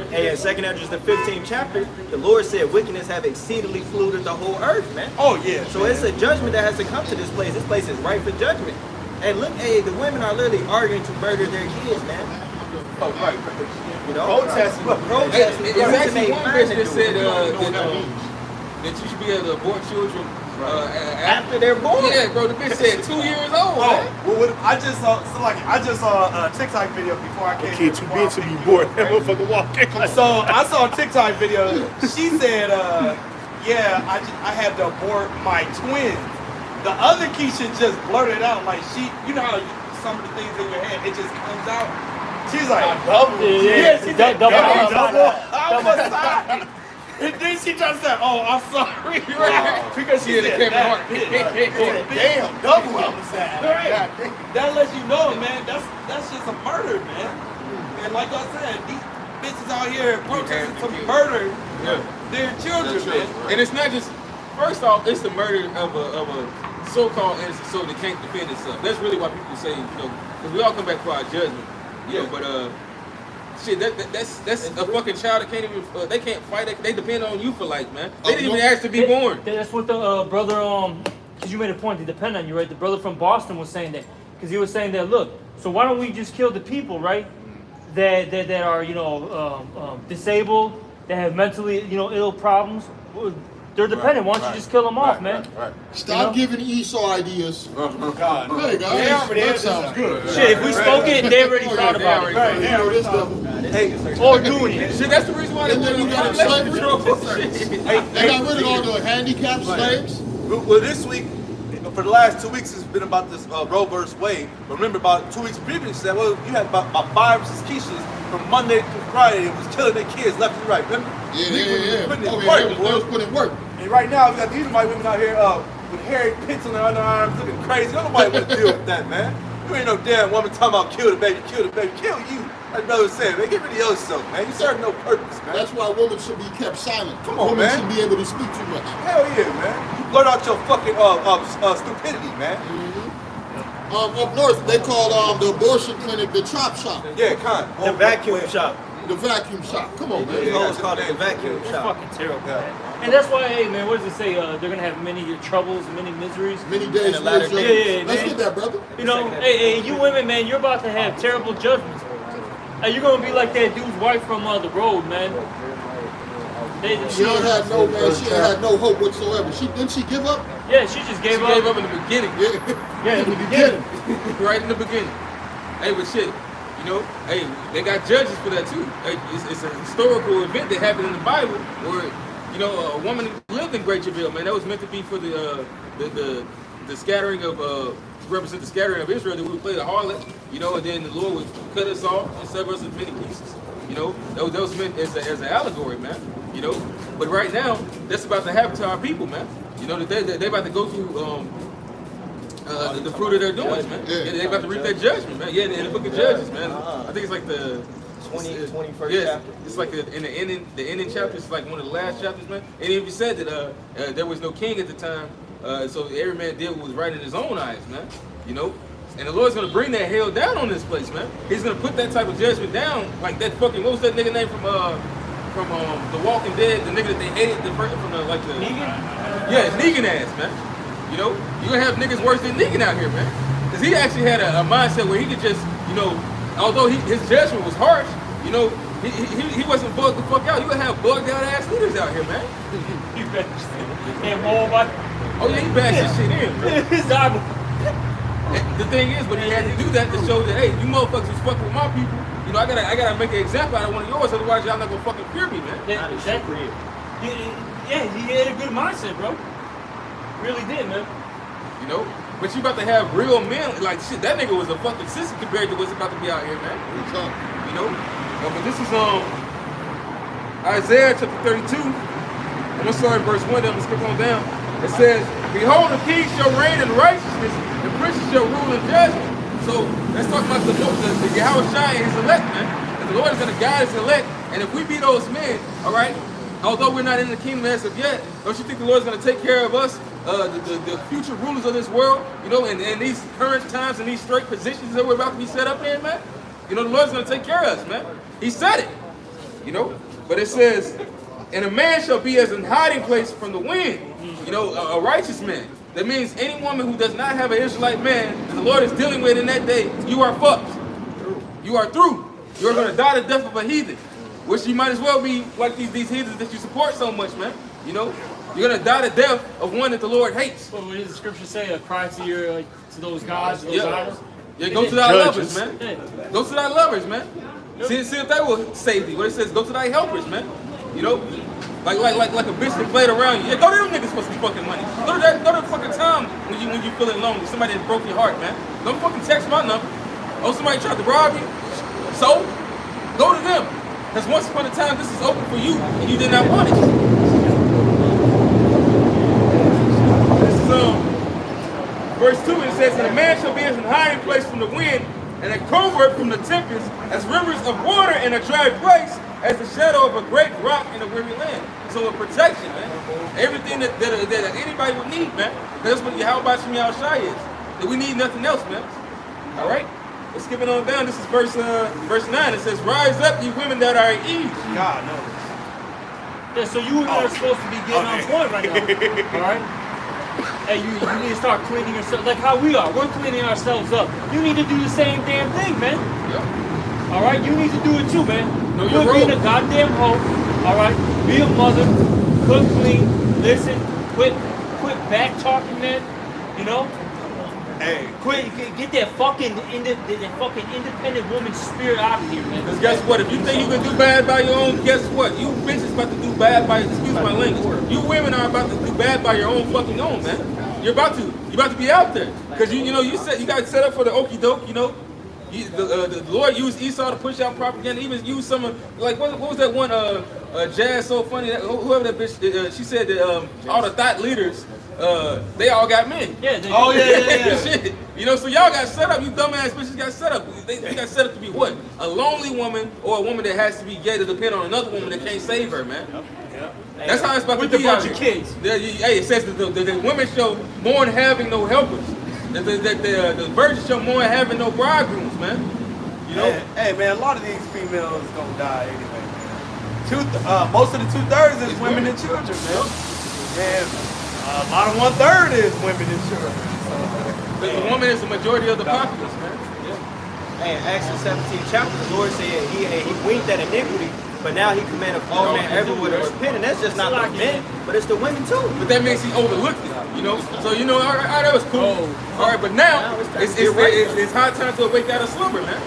Speaker 3: Hey, in 2nd Ezra, the 15th chapter, the Lord said wickedness have exceedingly polluted the whole earth, man.
Speaker 9: Oh, yeah.
Speaker 3: So it's a judgment that has to come to this place. This place is ripe for judgment. And look, hey, the women are literally arguing to murder their kids, man.
Speaker 2: Oh, right.
Speaker 3: You know?
Speaker 5: Protesting.
Speaker 8: It's actually one verse that said that you should be able to abort children
Speaker 3: After they're born.
Speaker 8: Yeah, bro, the bitch said 2 years old.
Speaker 9: Well, I just saw a TikTok video before I came.
Speaker 6: Kid too big to be bored. That motherfucker walking.
Speaker 9: So I saw a TikTok video. She said, "Yeah, I had to abort my twins." The other Keisha just blurted out like you know how some of the things in your head it just comes out. She's like,
Speaker 5: Double.
Speaker 9: yeah, she said
Speaker 4: double.
Speaker 9: double. And then she just said, "Oh, I'm sorry," right? Because she
Speaker 8: Yeah,
Speaker 9: said
Speaker 8: Kevin
Speaker 9: that.
Speaker 8: Hart.
Speaker 5: Damn, double homicide.
Speaker 9: Right. That lets you know, man. That's just a murder, man. And like I said, these bitches out here protesting to murder their children, man.
Speaker 8: And it's not just, first off, it's the murder of a so-called innocent soul that can't defend itself. That's really why people say, because we all come back for our judgment. But shit, that's a fucking child that can't even, they can't fight, they depend on you for life, man. They didn't even ask to be born.
Speaker 4: That's what the brother, because you made a point, they depend on you, right? The brother from Boston was saying that, because he was saying that, look, so why don't we just kill the people, right? That are, disabled, that have mentally, ill problems. They're dependent. Why don't you just kill them off, man?
Speaker 1: Stop giving Esau ideas.
Speaker 5: God.
Speaker 1: Hey, guys, that sounds good.
Speaker 4: Shit, if we spoke it, they already thought about it.
Speaker 1: Right, you know this devil.
Speaker 4: Or doing it.
Speaker 8: Shit, that's the reason why they
Speaker 1: And then you got slavery. They got rid of all the handicapped slaves.
Speaker 2: Well, this week, for the last 2 weeks, it's been about this Roe versus Wade. But remember, about 2 weeks previous, you had about 5 or 6 Keishas from Monday to Friday. It was killing their kids left and right. Remember?
Speaker 1: Yeah.
Speaker 2: Putting in
Speaker 1: Oh,
Speaker 2: work,
Speaker 1: yeah, they
Speaker 2: boy.
Speaker 1: was putting work.
Speaker 2: And right now, we got these white women out here with hairy pits on their underarms, looking crazy. Nobody want to deal with that, man. You ain't no damn woman talking about kill the baby, kill the baby, kill you. Like brother said, man, get rid of yourself, man. You serve no purpose, man.
Speaker 1: That's why women should be kept silent.
Speaker 2: Come on,
Speaker 1: women
Speaker 2: man.
Speaker 1: should be able to speak too much.
Speaker 2: Hell yeah, man. You blurt out your fucking stupidity, man.
Speaker 1: Up north, they call the abortion clinic the chop shop,
Speaker 2: Yeah, kind.
Speaker 3: The vacuum shop.
Speaker 1: the vacuum shop. Come on,
Speaker 3: They
Speaker 1: man.
Speaker 3: always call it the vacuum
Speaker 4: It's
Speaker 3: shop.
Speaker 4: fucking terrible, man. And that's why, hey, man, what does it say? They're going to have many troubles, many miseries.
Speaker 1: Many days
Speaker 3: And a lot
Speaker 1: later.
Speaker 3: of
Speaker 4: days.
Speaker 1: Let's
Speaker 4: Yeah,
Speaker 1: get that, brother.
Speaker 4: Hey, you women, man, you're about to have terrible judgments. Hey, you're going to be like that dude's wife from the road, man.
Speaker 1: She ain't had no man. She ain't had no hope whatsoever. Didn't she give up?
Speaker 4: Yeah, she just gave
Speaker 8: She
Speaker 4: up.
Speaker 8: gave up in the beginning.
Speaker 4: Yeah, in the beginning.
Speaker 8: Right in the beginning. Hey, but shit, hey, they got judges for that too. Hey, it's a historical event that happened in the Bible where, a woman lived in Great Travail, man. That was meant to be for the scattering of represent the scattering of Israel, that we would play the harlot, you know, and then the Lord would cut us off and sever us in many pieces. You know, that was meant as an allegory, man. You know, but right now, that's about to happen to our people, man. You know, that they about to go through the fruit of their doings, man. Yeah, they about to reap that judgment, man. Yeah, in the book of Judges, man. I think it's like the
Speaker 3: 21st chapter.
Speaker 8: It's like in the ending chapter. It's like one of the last chapters, man. And it even said that there was no king at the time, so every man did what was right in his own eyes, man. You know, and the Lord's gonna bring that hell down on this place, man. He's gonna put that type of judgment down, like that fucking, what was that nigga name from The Walking Dead, the nigga that they hated from the
Speaker 4: Negan?
Speaker 8: Yeah, Negan ass, man. You know, you're gonna have niggas worse than Negan out here, man. Because he actually had a mindset where he could just, you know, although his judgment was harsh, you know, he wasn't bugged the fuck out. You gonna have bugged out ass leaders out here, man.
Speaker 4: He bashed it. And Moabite.
Speaker 8: Oh yeah, he bashed this shit in, bro.
Speaker 4: His eyeball.
Speaker 8: The thing is, but he had to do that to show that, hey, you motherfuckers was fucking with my people. You know, I gotta make an example out of one of yours, otherwise y'all not gonna fucking fear me, man.
Speaker 4: Yeah, exactly. Yeah, he had a good mindset, bro. Really did, man.
Speaker 8: You know, but you about to have real men like shit. That nigga was a fucking sissy compared to what's about to be out here, man. You know, but this is Isaiah chapter 32. I'm gonna start at verse 1. I'm gonna skip on down. It says, "Behold, the king shall reign in righteousness, the princes shall rule in judgment." So let's talk about the Yahweh Shai and his elect, man. And the Lord is gonna guide his elect, and if we be those men, all right. Although we're not in the kingdom as of yet, don't you think the Lord's gonna take care of us? The future rulers of this world, you know, and these current times and these straight positions that we're about to be set up in, man. You know, the Lord's gonna take care of us, man. He said it, you know. But it says, "And a man shall be as an hiding place from the wind." You know, a righteous man. That means any woman who does not have an Israelite man that the Lord is dealing with in that day, you are fucked. You are through. You are gonna die the death of a heathen, which you might as well be like these heathens that you support so much, man. You know. You're gonna die the death of one that the Lord hates.
Speaker 4: Well, what does the scripture say? Cry to your to those gods, those idols.
Speaker 8: Yeah, go to thy lovers, man. Go to thy lovers, man. See if they will save thee. What it says, go to thy helpers, man. You know, like a bitch that played around you. Yeah, go to them niggas for some fucking money. Go to the fucking time when you feeling lonely. Somebody that broke your heart, man. Don't fucking text my number. Oh, somebody tried to rob you. So go to them. Because once upon a time, this is open for you, and you did not want it. Verse 2, it says, "And a man shall be as an hiding place from the wind, and a covert from the tempest, as rivers of water in a dry place, as the shadow of a great rock in a weary land." So a protection, man. Everything that anybody would need, man. That's what Yahweh Shai is. That we need nothing else, man. All right? Let's skip it on down. This is verse 9. It says, "Rise up, ye women that are at ease."
Speaker 9: God knows.
Speaker 4: Yeah, so you are supposed to be getting on point right now. All right? Hey, you need to start cleaning yourself like how we are. We're cleaning ourselves up. You need to do the same damn thing, man.
Speaker 8: Yep.
Speaker 4: All right, you need to do it too, man.
Speaker 8: Know
Speaker 4: Quit
Speaker 8: your
Speaker 4: being
Speaker 8: role.
Speaker 4: a goddamn hoe. All right, be a mother. Cook clean. Listen. Quit back talking, man. You know.
Speaker 9: Hey,
Speaker 4: Quit. Get that fucking independent woman spirit out of here, man.
Speaker 8: Because guess what? If you think you can do bad by your own, guess what? You bitches about to do bad by, excuse my language. You women are about to do bad by your own fucking own, man. You're about to be out there. Because you got set up for the okie doke, you know. The Lord used Esau to push out propaganda. Even used some of, like, what was that one, Jazz So Funny, whoever that bitch, she said that all the thought leaders, they all got men.
Speaker 4: Yeah.
Speaker 8: Shit. You know, so y'all got set up. You dumbass bitches got set up. They got set up to be what? A lonely woman or a woman that has to be gay to depend on another woman that can't save her, man. That's how it's about
Speaker 4: With
Speaker 8: to
Speaker 4: a
Speaker 8: be out
Speaker 4: bunch of
Speaker 8: here.
Speaker 4: kids.
Speaker 8: Hey, it says that the women shall mourn having no helpers. That the virgins shall mourn having no bridegrooms, man. You know?
Speaker 9: hey, man, a lot of these females gonna die anyway, man. Most of the 2/3 is women and children, man. And a lot of 1/3 is women and children. So,
Speaker 8: The woman is the majority of the populace, man.
Speaker 3: Hey, in Acts the 17th chapter, the Lord said he winked at iniquity, but now he commanded all men everywhere to repent, and that's just not the men, but it's the women too.
Speaker 8: But that means he overlooked it, you know? So, you know, all right, that was cool. All right, but now it's high time to wake out of slumber, man.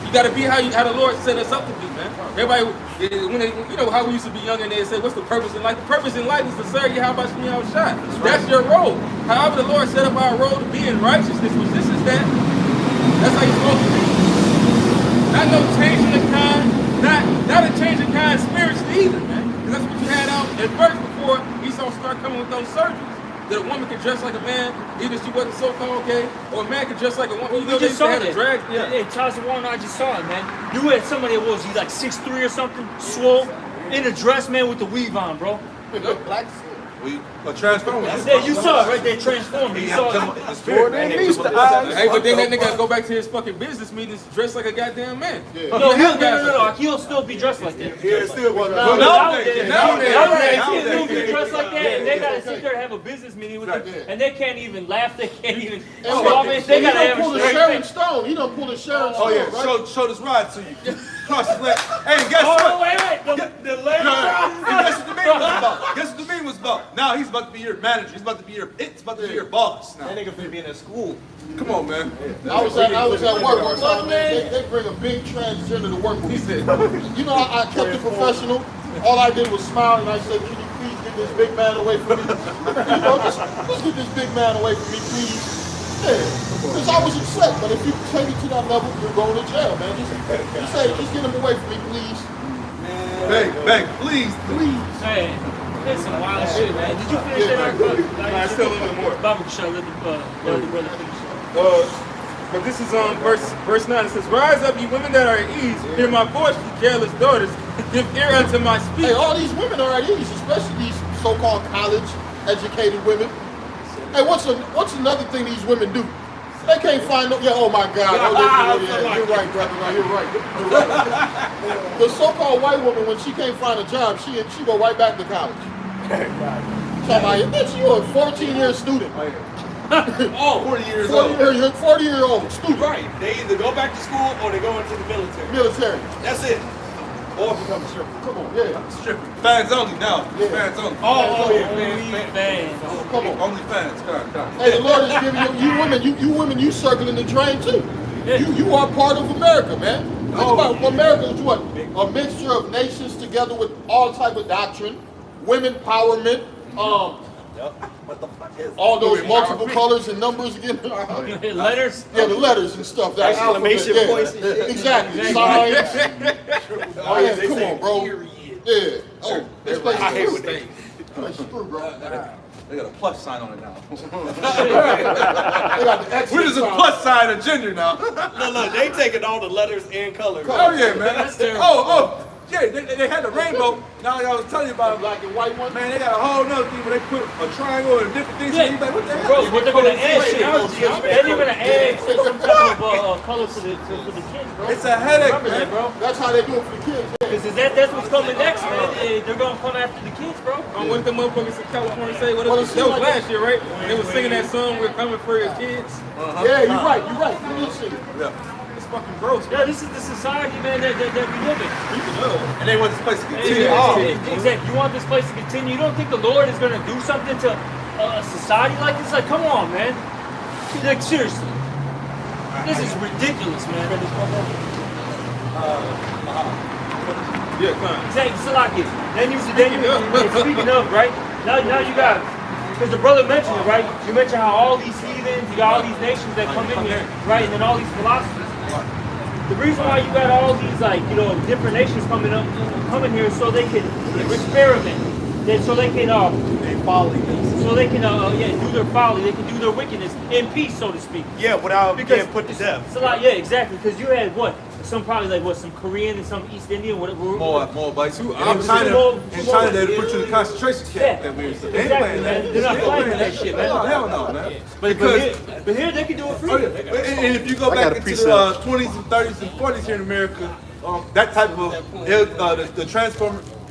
Speaker 8: You gotta be how the Lord set us up to be, man. Everybody, when they, you know how we used to be young and they say, what's the purpose in life? The purpose in life is to serve you. How about you shot? That's your role. However, the Lord set up our role to be in righteousness, which this is that. That's how you're supposed to be. Not no changing the kind, not a changing kind spiritually either, man. Because that's what you had out at first before Esau started coming with those surgeries. That a woman could dress like a man, even if she wasn't so-called okay, or a man could dress like a woman.
Speaker 4: Well,
Speaker 8: You
Speaker 4: we
Speaker 8: know, they
Speaker 4: just
Speaker 8: used to
Speaker 4: saw
Speaker 8: have
Speaker 4: that.
Speaker 8: the drag. Yeah.
Speaker 4: Hey, Charles Warren, I just saw it, man. You had somebody that was, he's like 6'3" or something, swole, in a dress, man, with the weave on, bro.
Speaker 7: Black
Speaker 2: A transformer.
Speaker 4: Yeah, you saw it right there, transformed. You saw it.
Speaker 8: Hey, but then that nigga go back to his fucking business meetings dressed like a goddamn man.
Speaker 1: Yeah.
Speaker 4: No, he'll still be dressed like that.
Speaker 7: Yeah, still one.
Speaker 4: Nowadays,
Speaker 8: Nowadays.
Speaker 4: kids do be dressed like that, and they gotta sit there and have a business meeting with them, and they can't even laugh, they can't even. They
Speaker 1: He
Speaker 4: gotta
Speaker 1: done
Speaker 4: have
Speaker 1: pulled
Speaker 4: a
Speaker 1: a
Speaker 4: straight
Speaker 1: Sharon
Speaker 4: face.
Speaker 1: Stone. He done pulled a Sharon
Speaker 2: Oh
Speaker 1: Stone,
Speaker 2: yeah,
Speaker 1: right?
Speaker 2: show this ride to you. Cross his leg. Hey, and guess
Speaker 4: Oh,
Speaker 2: what?
Speaker 4: wait, the leg
Speaker 2: And guess what the meeting was about? Guess what the meeting was about? Now he's about to be your manager. He's about to be your boss. Now.
Speaker 3: That nigga finna be in a school.
Speaker 2: Come on, man.
Speaker 1: I was at work one time, man. They bring a big transgender to work with me. You know, I kept it professional. All I did was smile and I said, can you please get this big man away from me? You know, just get this big man away from me, please. Yeah, because I was upset. But if you take it to that level, you're going to jail, man. Just get him away from me, please.
Speaker 2: Beg, please.
Speaker 4: Hey, that's some wild shit, man. Did you finish that article?
Speaker 8: Nah, still a little bit more.
Speaker 4: Bobby shall let the brother finish.
Speaker 8: But this is on verse 9. It says, rise up, you women that are at ease. Hear my voice, you careless daughters. Give ear unto my speech.
Speaker 1: Hey, all these women are at ease, especially these so-called college-educated women. Hey, what's another thing these women do? They can't find no. Yeah, oh my God. You're right, brother. No, you're right. The so-called white woman, when she can't find a job, she go right back to college. Bitch, you a 14-year student.
Speaker 9: Oh,
Speaker 2: 40 years old.
Speaker 1: 40-year-old student.
Speaker 9: right. They either go back to school or they go into the military.
Speaker 1: Military.
Speaker 9: That's it. Or become a stripper.
Speaker 1: Come on, yeah.
Speaker 2: Stripping. Fans only now.
Speaker 1: Yeah.
Speaker 2: Fans only.
Speaker 9: Oh,
Speaker 4: Man.
Speaker 1: Come on.
Speaker 2: Only fans. Come.
Speaker 1: Hey, the Lord is giving you women, you circling the drain too. You are part of America, man. Think about it. America is what? A mixture of nations together with all type of doctrine, women empowerment,
Speaker 3: What the fuck is
Speaker 1: all those multiple colors and numbers again.
Speaker 4: Letters?
Speaker 1: Yeah, the letters and stuff. That
Speaker 3: Exclamation
Speaker 1: alphabet,
Speaker 3: points and shit.
Speaker 1: Exactly. Signs. Oh yeah, come on, bro. Yeah. Oh, this place
Speaker 9: I hate
Speaker 1: is
Speaker 9: what
Speaker 1: screw.
Speaker 9: they.
Speaker 1: This place screw, bro.
Speaker 2: They got a plus sign on it now.
Speaker 1: They got the X.
Speaker 2: We're just a plus sign of gender now.
Speaker 9: Look, they taking all the letters and colors.
Speaker 2: Oh yeah, man.
Speaker 4: That's terrible.
Speaker 2: Oh. Yeah, they had the rainbow. Now I was telling you about
Speaker 1: Black and white one.
Speaker 2: man, they got a whole nother thing where they put a triangle and different things.
Speaker 4: Yeah.
Speaker 2: And you like, what the hell?
Speaker 4: Bro, but they're gonna add shit. They're gonna add some type of color for the kids, bro.
Speaker 2: It's a headache,
Speaker 4: Remember that,
Speaker 2: man.
Speaker 4: bro.
Speaker 1: That's how they do it for the kids. Yeah.
Speaker 4: Because that's what's coming next, man. They're gonna come after the kids, bro.
Speaker 8: What the motherfuckers in California say?
Speaker 1: Well,
Speaker 8: That
Speaker 1: it
Speaker 8: was
Speaker 1: seems like
Speaker 8: last year, right? They was singing that song, "We're coming for your kids."
Speaker 1: Yeah, you're right. You did see it.
Speaker 8: It's fucking gross.
Speaker 4: Yeah, this is the society, man, that we live in.
Speaker 2: And they want this place to continue.
Speaker 4: Exactly. You want this place to continue. You don't think the Lord is gonna do something to a society like this? Like, come on, man. Like, seriously. This is ridiculous, man.
Speaker 8: Yeah, come on.
Speaker 4: Exactly. So like it. Then you speaking of, right? Now you got, because the brother mentioned it, right? You mentioned how all these heathens, you got all these nations that come in here, right? And then all these philosophers. The reason why you got all these, like, you know, different nations coming here is so they can experiment. So they can do their folly, they can do their wickedness in peace, so to speak.
Speaker 9: Yeah, without being put to death.
Speaker 4: So like, yeah, exactly. Because you had what? Some Korean and some East Indian, whatever.
Speaker 2: More bites. In
Speaker 4: opposites.
Speaker 2: China, they put you in a concentration camp. That weird stuff. They ain't
Speaker 4: Exactly,
Speaker 2: playing
Speaker 4: man.
Speaker 2: that.
Speaker 4: They're not playing that shit, man.
Speaker 2: Oh, hell no, man.
Speaker 4: But here they can do it free.
Speaker 2: And if you go back into the 20s and 30s and 40s here in America, that type of the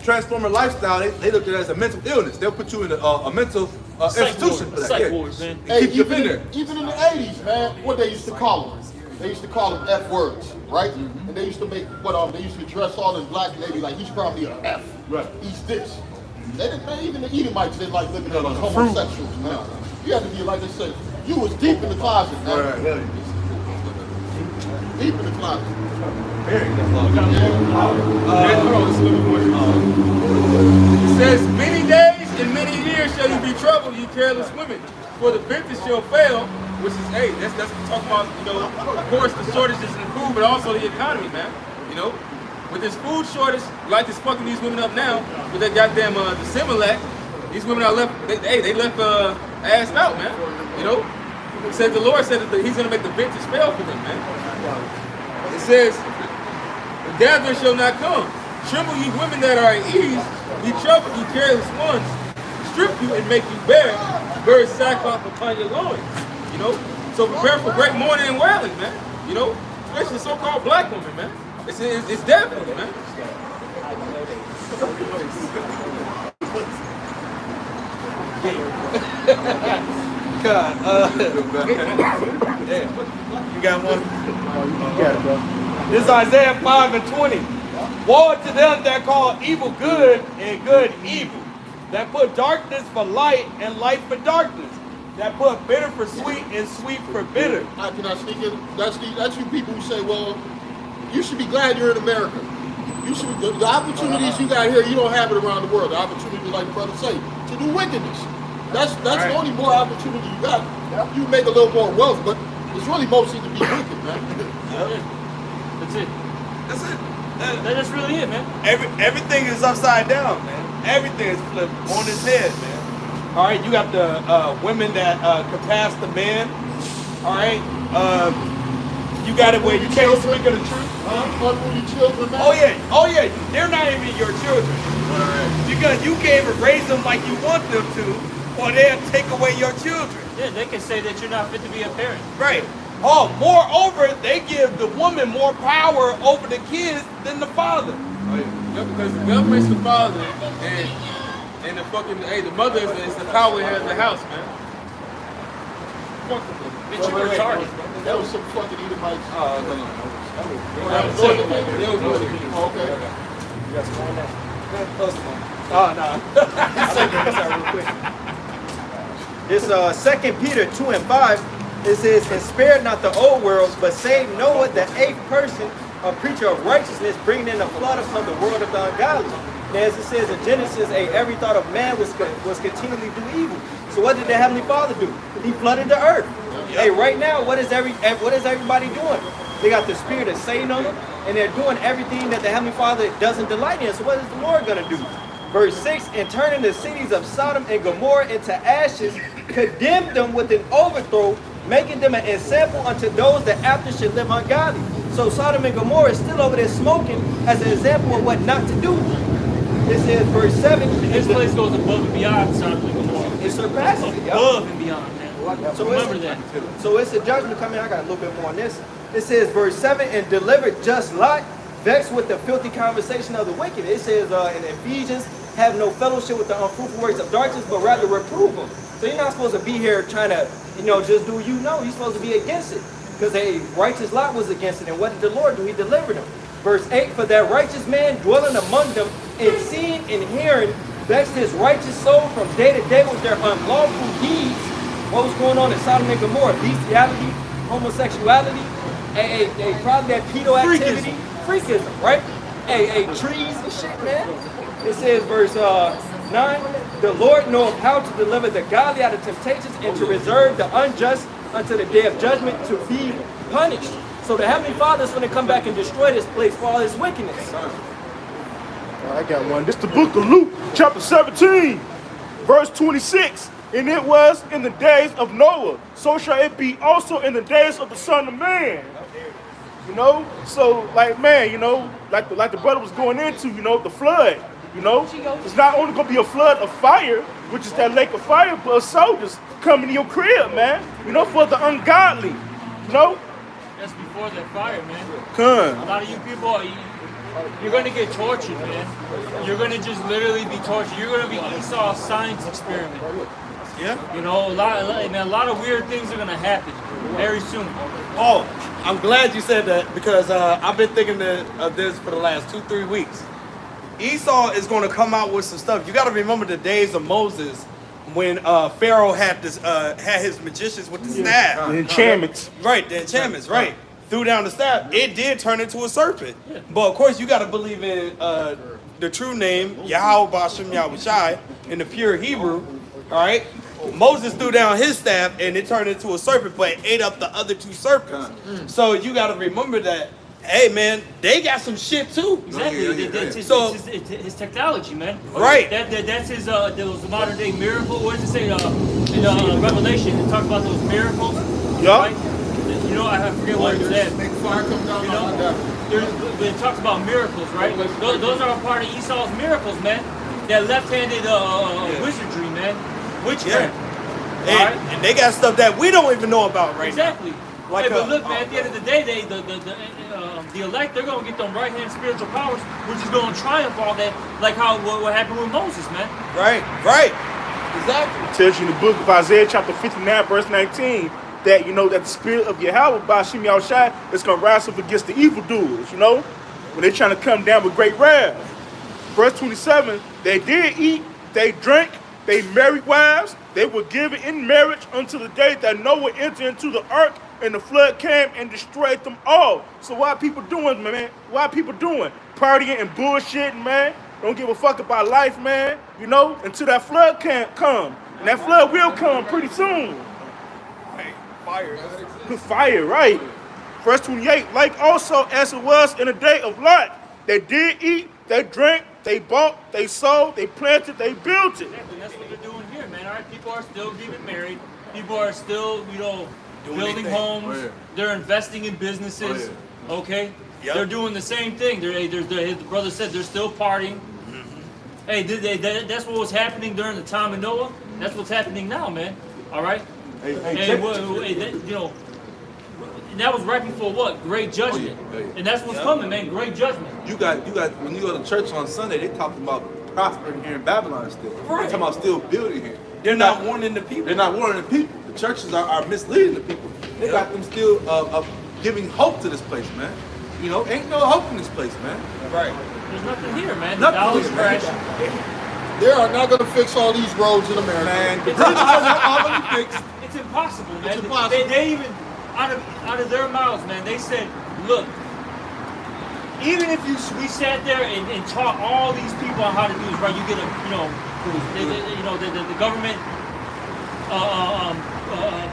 Speaker 2: transformer lifestyle, they look at it as a mental illness. They'll put you in a mental institution for that.
Speaker 4: Psych wards, man.
Speaker 1: Hey,
Speaker 2: Keep you in there.
Speaker 1: even in the 80s, man, what they used to call them? They used to call them F words, right? And they used to make they used to dress all in black and they'd be like, he's probably an F.
Speaker 2: Right.
Speaker 1: He's this. They didn't, man, even the Edomites didn't like looking at us homosexuals, man. You had to be like they said, you was deep in the closet, man.
Speaker 2: Right.
Speaker 1: Deep in the closet.
Speaker 8: It says, many days and many years shall you be troubled, you careless women. For the vintage shall fail, which is, hey, that's talking about, you know, of course the shortages in food, but also the economy, man. You know, with this food shortage, like it's fucking these women up now, with that goddamn the Similac, these women are left, they left assed out, man. You know, it says the Lord said that He's gonna make the vintage fail for them, man. It says, the gathering shall not come. Tremble ye women that are at ease, be troubled ye careless ones, strip you and make you bare, bury sackcloth upon your loins. You know? So prepare for great mourning and wailing, man. You know? Especially so-called black women, man. It's definitely, man.
Speaker 9: God, you got one?
Speaker 5: You got it, bro.
Speaker 9: This is Isaiah 5:20. Woe to them that call evil good and good evil, that put darkness for light and light for darkness, that put bitter for sweet and sweet for bitter.
Speaker 1: Can I sneak in? That's you people who say, well, you should be glad you're in America. You should the opportunities you got here, you don't have it around the world. The opportunity, like the brother say, to do wickedness. That's right. The only more opportunity you got. You make a little more wealth, but it's really mostly to be wicked, man.
Speaker 4: That's it.
Speaker 9: That's it.
Speaker 4: That's really it, man.
Speaker 9: Everything is upside down, man. Everything is flipped on its head, man. All right, you got the women that can pass the men. All right, you got it where you can't speak of the truth.
Speaker 1: Unruly children, man.
Speaker 9: Oh yeah, they're not even your children because you can't even raise them like you want them to, or they'll take away your children.
Speaker 4: Yeah, they can say that you're not fit to be a parent.
Speaker 9: Right. Oh, moreover, they give the woman more power over the kids than the father.
Speaker 8: Oh, yeah, because the government's the father, and the fucking, the mother is the power head of the house, man. Fuck them.
Speaker 4: Bitch, you retarded.
Speaker 1: That was some fucking Edomites. Okay.
Speaker 3: You got some on that?
Speaker 9: Oh, no.
Speaker 3: This 2 Peter 2:5, it says, and spare not the old world, but save Noah, the 8th person, a preacher of righteousness, bringing in a flood upon the world of the ungodly. And as it says in Genesis, every thought of man was continually do evil. So what did the Heavenly Father do? He flooded the earth. Hey, right now, what is everybody doing? They got the spirit of Satan on them, and they're doing everything that the Heavenly Father doesn't delight in. So what is the Lord going to do? Verse 6, and turning the cities of Sodom and Gomorrah into ashes, condemned them with an overthrow, making them an example unto those that after should live ungodly. So Sodom and Gomorrah is still over there smoking as an example of what not to do. This is verse 7.
Speaker 4: This place goes above and beyond Sodom and Gomorrah.
Speaker 3: It surpasses it.
Speaker 4: Above and beyond, man.
Speaker 3: So
Speaker 4: remember that.
Speaker 3: So it's a judgment coming. I got a little bit more on this. It says verse 7, and delivered just Lot, vexed with the filthy conversation of the wicked. It says in Ephesians, have no fellowship with the unfruitful works of darkness, but rather reprove them. So you're not supposed to be here trying to, just do you're supposed to be against it. Because a righteous Lot was against it. And what did the Lord do? He delivered him. Verse 8, for that righteous man dwelling among them, and seeing and hearing, vexed his righteous soul from day to day with their unlawful deeds. What was going on in Sodom and Gomorrah? Bestiality, homosexuality, probably that pedo activity, freakism, right? Trees and shit, man. It says, verse 9, the Lord knoweth how to deliver the godly out of temptations and to reserve the unjust unto the day of judgment to be punished. So the Heavenly Father is going to come back and destroy this place for all his wickedness.
Speaker 5: I got one. This is the book of Luke, chapter 17, verse 26. And it was in the days of Noah, so shall it be also in the days of the Son of Man. So like man, like the brother was going into, the flood. It's not only gonna be a flood of fire, which is that lake of fire, but soldiers coming to your crib, man. For the ungodly.
Speaker 4: That's before that fire, man. A lot of you people you're going to get tortured, man. You're going to just literally be tortured. You're going to be Esau's science experiment.
Speaker 9: Yeah.
Speaker 4: A lot of weird things are going to happen very soon.
Speaker 9: Oh, I'm glad you said that because I've been thinking of this for the last 2-3 weeks. Esau is going to come out with some stuff. You got to remember the days of Moses when Pharaoh had his magicians with the staff.
Speaker 5: The enchantments.
Speaker 9: Right, the enchantments, right. threw down the staff, it did turn into a serpent.
Speaker 4: Yeah.
Speaker 9: But of course, you got to believe in the true name, Yahweh Bashem Yahushai, in the pure Hebrew. All right. Moses threw down his staff and it turned into a serpent, but it ate up the other two serpents. So you got to remember that. Hey man, they got some shit too.
Speaker 4: Exactly. It's his technology, man.
Speaker 9: Right.
Speaker 4: That's his. Those modern day miracle. What does it say in Revelation? It talks about those miracles.
Speaker 9: Yup.
Speaker 4: Right? You know, I forget what it said.
Speaker 1: Make fire come down
Speaker 4: You
Speaker 1: on that.
Speaker 4: know, it talks about miracles, right? Those are a part of Esau's miracles, man. That left-handed wizardry, man. Witchcraft.
Speaker 9: Yeah. And they got stuff that we don't even know about right
Speaker 4: Exactly.
Speaker 9: now. Like
Speaker 4: Hey, but look, man, at the end of the day, the elect, they're going to get them right-hand spiritual powers, which is going to triumph all that, like how what happened with Moses, man.
Speaker 9: Right.
Speaker 4: Exactly.
Speaker 5: It tells you in the book of Isaiah chapter 59 verse 19 that, you know, that the spirit of Yahweh Bashem Yahushai is going to rise up against the evildoers, you know, when they're trying to come down with great wrath. Verse 27, they did eat, they drank, they married wives, they were given in marriage until the day that Noah entered into the ark and the flood came and destroyed them all. So what are people doing, man? What are people doing? Partying and bullshitting, man. Don't give a fuck about life, man. You know, until that flood can't come. And that flood will come pretty soon.
Speaker 9: Fire.
Speaker 5: Fire, right. Verse 28, like also as it was in the day of Lot, they did eat, they drank, they bought, they sold, they planted, they built it.
Speaker 4: Exactly. That's what they're doing here, man. All right, people are still getting married. People are still, you know,
Speaker 9: Doing
Speaker 4: building
Speaker 9: their thing.
Speaker 4: homes.
Speaker 2: Oh, yeah.
Speaker 4: They're investing in businesses. Okay?
Speaker 9: Yep.
Speaker 4: They're doing the same thing. The brother said they're still partying. Hey, that's what was happening during the time of Noah. That's what's happening now, man. All right?
Speaker 2: Hey,
Speaker 4: You know, and that was right before what? Great judgment.
Speaker 2: Oh, yeah.
Speaker 4: And that's what's coming, man. Great judgment.
Speaker 2: you got when you go to church on Sunday, they talking about prospering here in Babylon still.
Speaker 4: Right.
Speaker 2: They talking about still building here.
Speaker 9: They're not warning the people.
Speaker 2: They're not warning the people. The churches are misleading the people. They got them still giving hope to this place, man. You know, ain't no hope in this place, man.
Speaker 9: Right.
Speaker 4: There's nothing here, man. The
Speaker 2: Nothing
Speaker 4: dollar's
Speaker 2: here, man.
Speaker 4: crashing.
Speaker 1: They are not going to fix all these roads in America.
Speaker 2: Man, the bridges are not already fixed.
Speaker 4: It's impossible, man.
Speaker 1: It's impossible.
Speaker 4: They even out of their mouths, man. They said, look, even if we sat there and taught all these people on how to do this, right? You get the government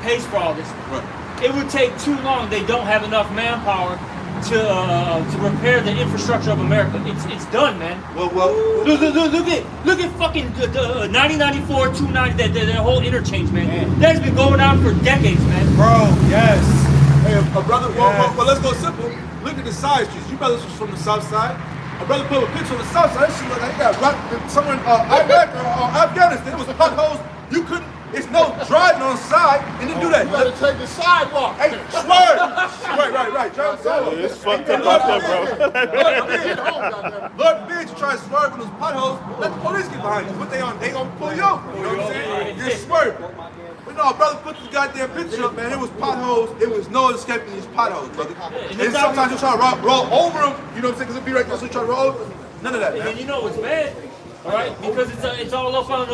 Speaker 4: pays for all this.
Speaker 2: Right.
Speaker 4: It would take too long. They don't have enough manpower to repair the infrastructure of America. It's done, man.
Speaker 2: Well,
Speaker 4: Look at fucking 9094, 290, that whole interchange, man. That's been going on for decades, man.
Speaker 9: Bro, yes.
Speaker 2: hey, a brother. Well, let's go simple. Look at the side streets. You brothers was from the south side. A brother put a picture on the south side. That shit look like he got rocked somewhere in Iraq or Afghanistan. It was potholes. You couldn't. It's no driving on side and then do that.
Speaker 1: You got to take the sidewalk.
Speaker 2: Hey, swerve. Right. John
Speaker 5: Yeah, it's fucked up out there, bro.
Speaker 2: Lord forbid you try to swerve in those potholes. Let the police get behind you. What they on? They gonna pull you over. You know what I'm saying? You're swerving. But no, brother, put this goddamn picture up, man. It was potholes. It was no escaping these potholes, brother. And sometimes you try to roll over them. You know what I'm saying? Because it'll be right there, so you try to roll over them. None of that,
Speaker 4: And
Speaker 2: man.
Speaker 4: you know what's bad? All right, because it's all up on